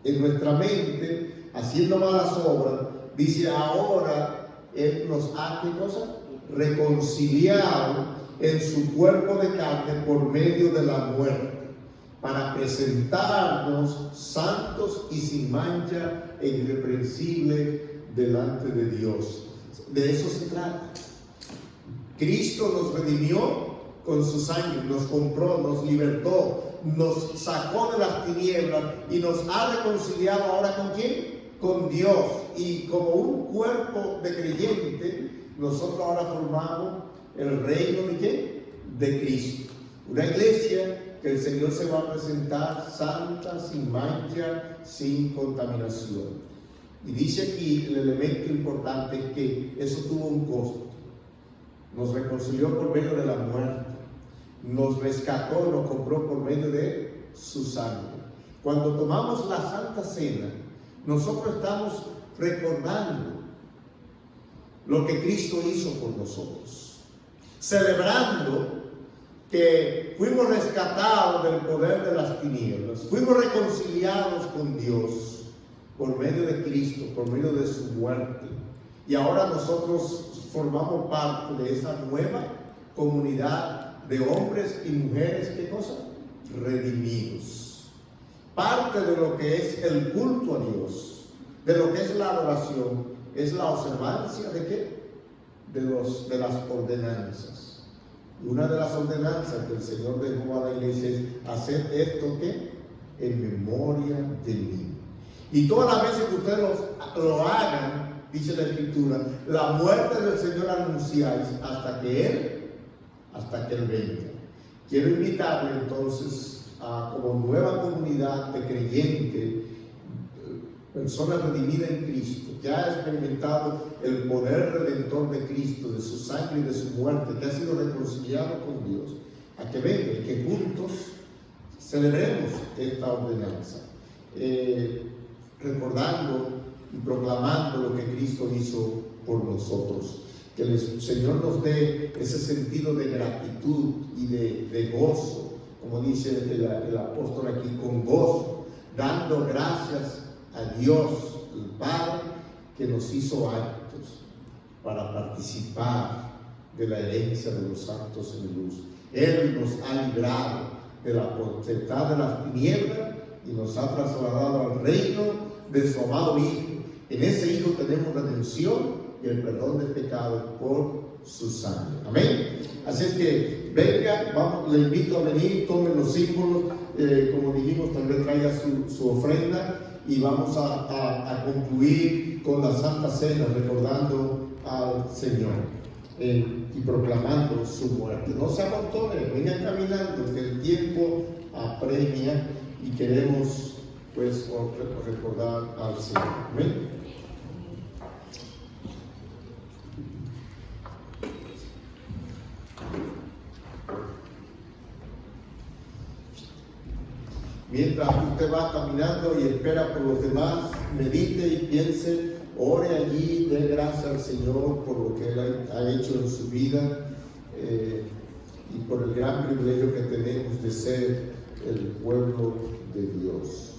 [SPEAKER 2] en nuestra mente, haciendo malas obras. Dice, ahora Él nos ha, ¿qué cosa? Reconciliado en su cuerpo de carne por medio de la muerte, para presentarnos santos y sin mancha e irreprensible delante de Dios. De eso se trata. Cristo nos redimió con su sangre, nos compró, nos libertó, nos sacó de las tinieblas y nos ha reconciliado ahora ¿con quién? Con Dios. Y como un cuerpo de creyente, nosotros ahora formamos el reino ¿de qué? De Cristo. Una iglesia que el Señor se va a presentar santa, sin mancha, sin contaminación. Y dice aquí el elemento importante es que eso tuvo un costo. Nos reconcilió por medio de la muerte, nos rescató, nos compró por medio de su sangre. Cuando tomamos la Santa Cena, nosotros estamos recordando lo que Cristo hizo por nosotros, celebrando que fuimos rescatados del poder de las tinieblas, fuimos reconciliados con Dios por medio de Cristo, por medio de su muerte. Y ahora nosotros formamos parte de esa nueva comunidad de hombres y mujeres, ¿qué cosa? Redimidos. Parte de lo que es el culto a Dios, de lo que es la adoración, es la observancia ¿de qué? De las ordenanzas. Y una de las ordenanzas que el Señor dejó a la iglesia es hacer esto ¿qué? En memoria de mí. Y todas las veces que ustedes lo hagan, dice la Escritura, la muerte del Señor anunciáis hasta que Él venga. Quiero invitarle entonces a, como nueva comunidad de creyentes, personas redimidas en Cristo, que ha experimentado el poder redentor de Cristo, de su sangre y de su muerte, que ha sido reconciliado con Dios, a que venga y que juntos celebremos esta ordenanza, recordando y proclamando lo que Cristo hizo por nosotros. Que el Señor nos dé ese sentido de gratitud y de gozo, como dice el apóstol aquí, con gozo, dando gracias a Dios, el Padre, que nos hizo aptos para participar de la herencia de los santos en luz. Él nos ha librado de la potestad de las tinieblas y nos ha trasladado al reino de su amado Hijo. En ese Hijo tenemos redención y el perdón de pecados por su sangre. Amén. Así es que venga, vamos, le invito a venir, tomen los símbolos, como dijimos, también traiga su ofrenda y vamos a concluir con la Santa Cena recordando al Señor y proclamando su muerte. No se amontonen, vengan caminando, que el tiempo apremia y queremos pues recordar al Señor. Amén. Mientras usted va caminando y espera por los demás, medite y piense, ore allí, dé gracias al Señor por lo que Él ha hecho en su vida y por el gran privilegio que tenemos de ser el pueblo de Dios.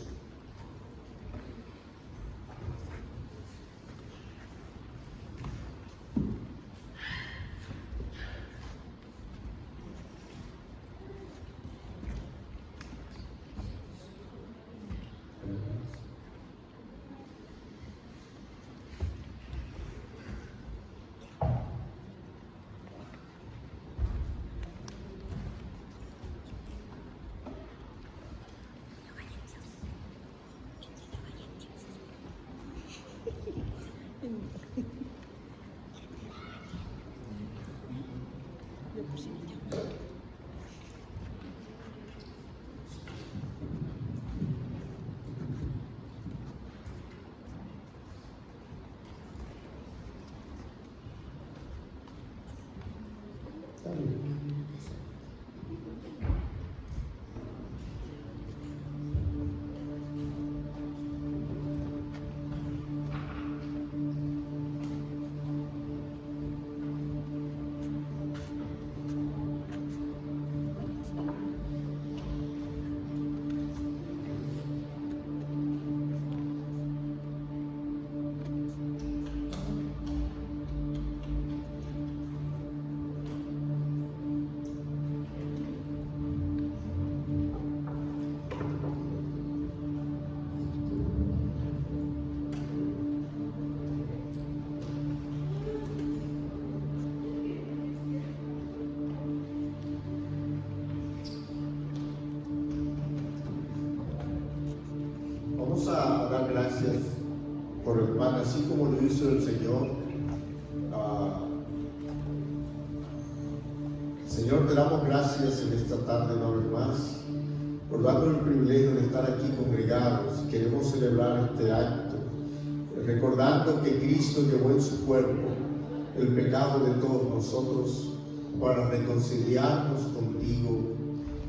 [SPEAKER 2] Vamos a dar gracias por el pan, así como lo hizo el Señor. Señor, te damos gracias en esta tarde una vez más por darnos el privilegio de estar aquí congregados. Queremos celebrar este acto, recordando que Cristo llevó en su cuerpo el pecado de todos nosotros para reconciliarnos contigo.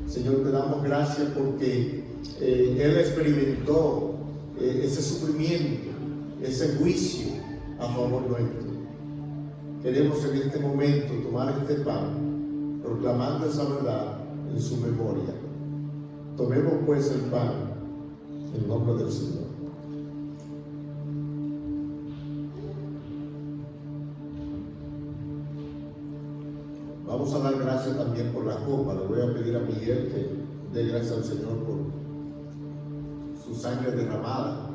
[SPEAKER 2] Señor, te damos gracias porque Él experimentó ese sufrimiento, ese juicio a favor nuestro. Queremos en este momento tomar este pan, proclamando esa verdad en su memoria. Tomemos pues el pan en nombre del Señor. Vamos a dar gracias también por la copa. Le voy a pedir a Miguel que dé gracias al Señor por su sangre derramada,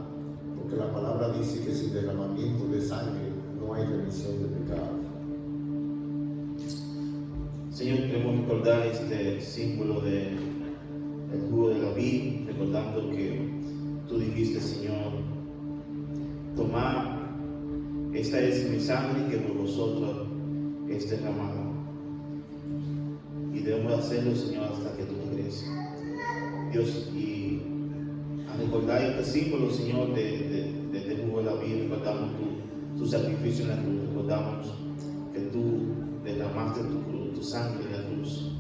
[SPEAKER 2] porque la palabra dice que sin derramamiento de sangre no hay remisión de pecados.
[SPEAKER 1] Señor, queremos recordar este símbolo del jugo de la vid, recordando que tú dijiste, Señor, tomad, esta es mi sangre que por vosotros es derramada. Y debemos hacerlo, Señor, hasta que tú regreses. Dios, y a recordar este símbolo, Señor, de jugo de la vida, recordamos tu sacrificio en la cruz, recordamos que tú derramaste tu sangre en la cruz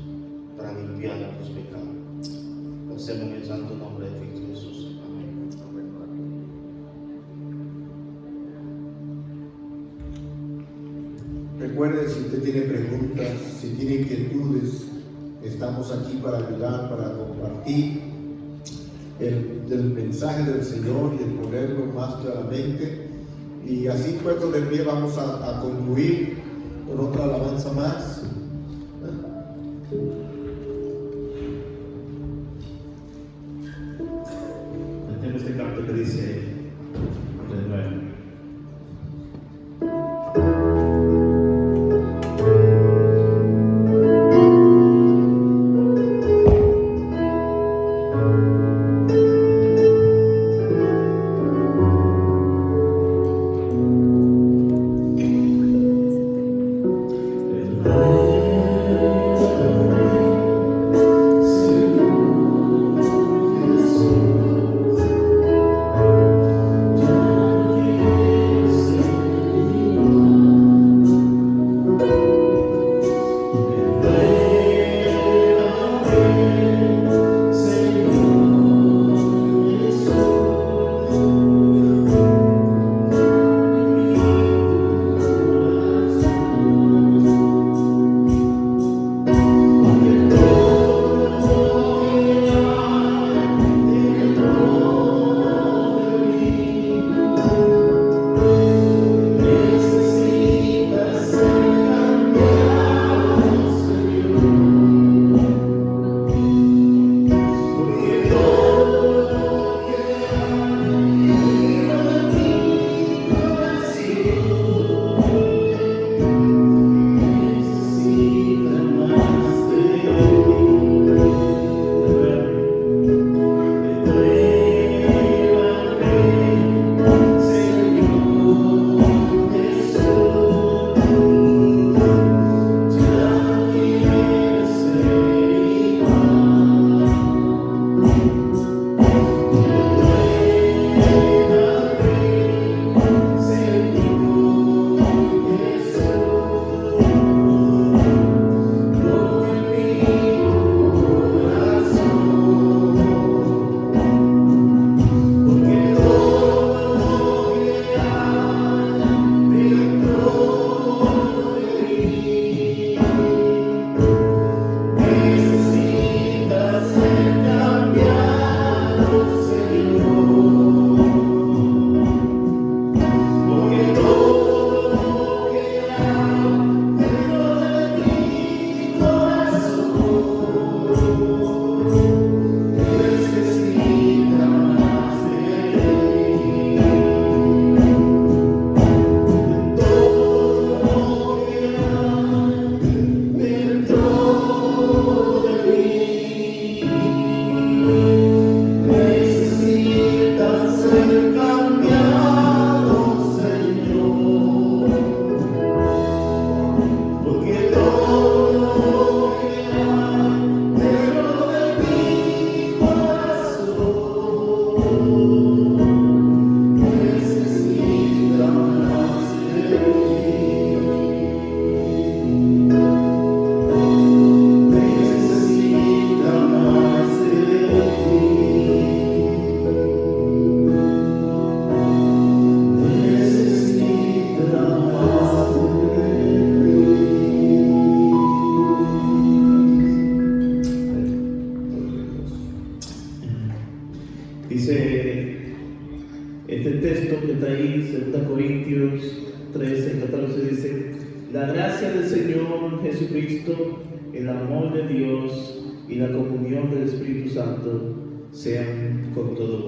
[SPEAKER 1] para limpiar nuestros pecados. Lo hacemos en el santo nombre de Cristo Jesús. Amén.
[SPEAKER 2] Recuerde, si usted tiene preguntas, si tiene inquietudes, estamos aquí para ayudar, para compartir del mensaje del Señor y el ponerlo más claramente. Y así puestos de pie vamos a concluir con otra alabanza más.
[SPEAKER 1] Cantemos este canto que dice de nuevo.
[SPEAKER 3] Oh 2 Corintios 13, 14 dice: la gracia del Señor Jesucristo, el amor de Dios y la comunión del Espíritu Santo sean con todos.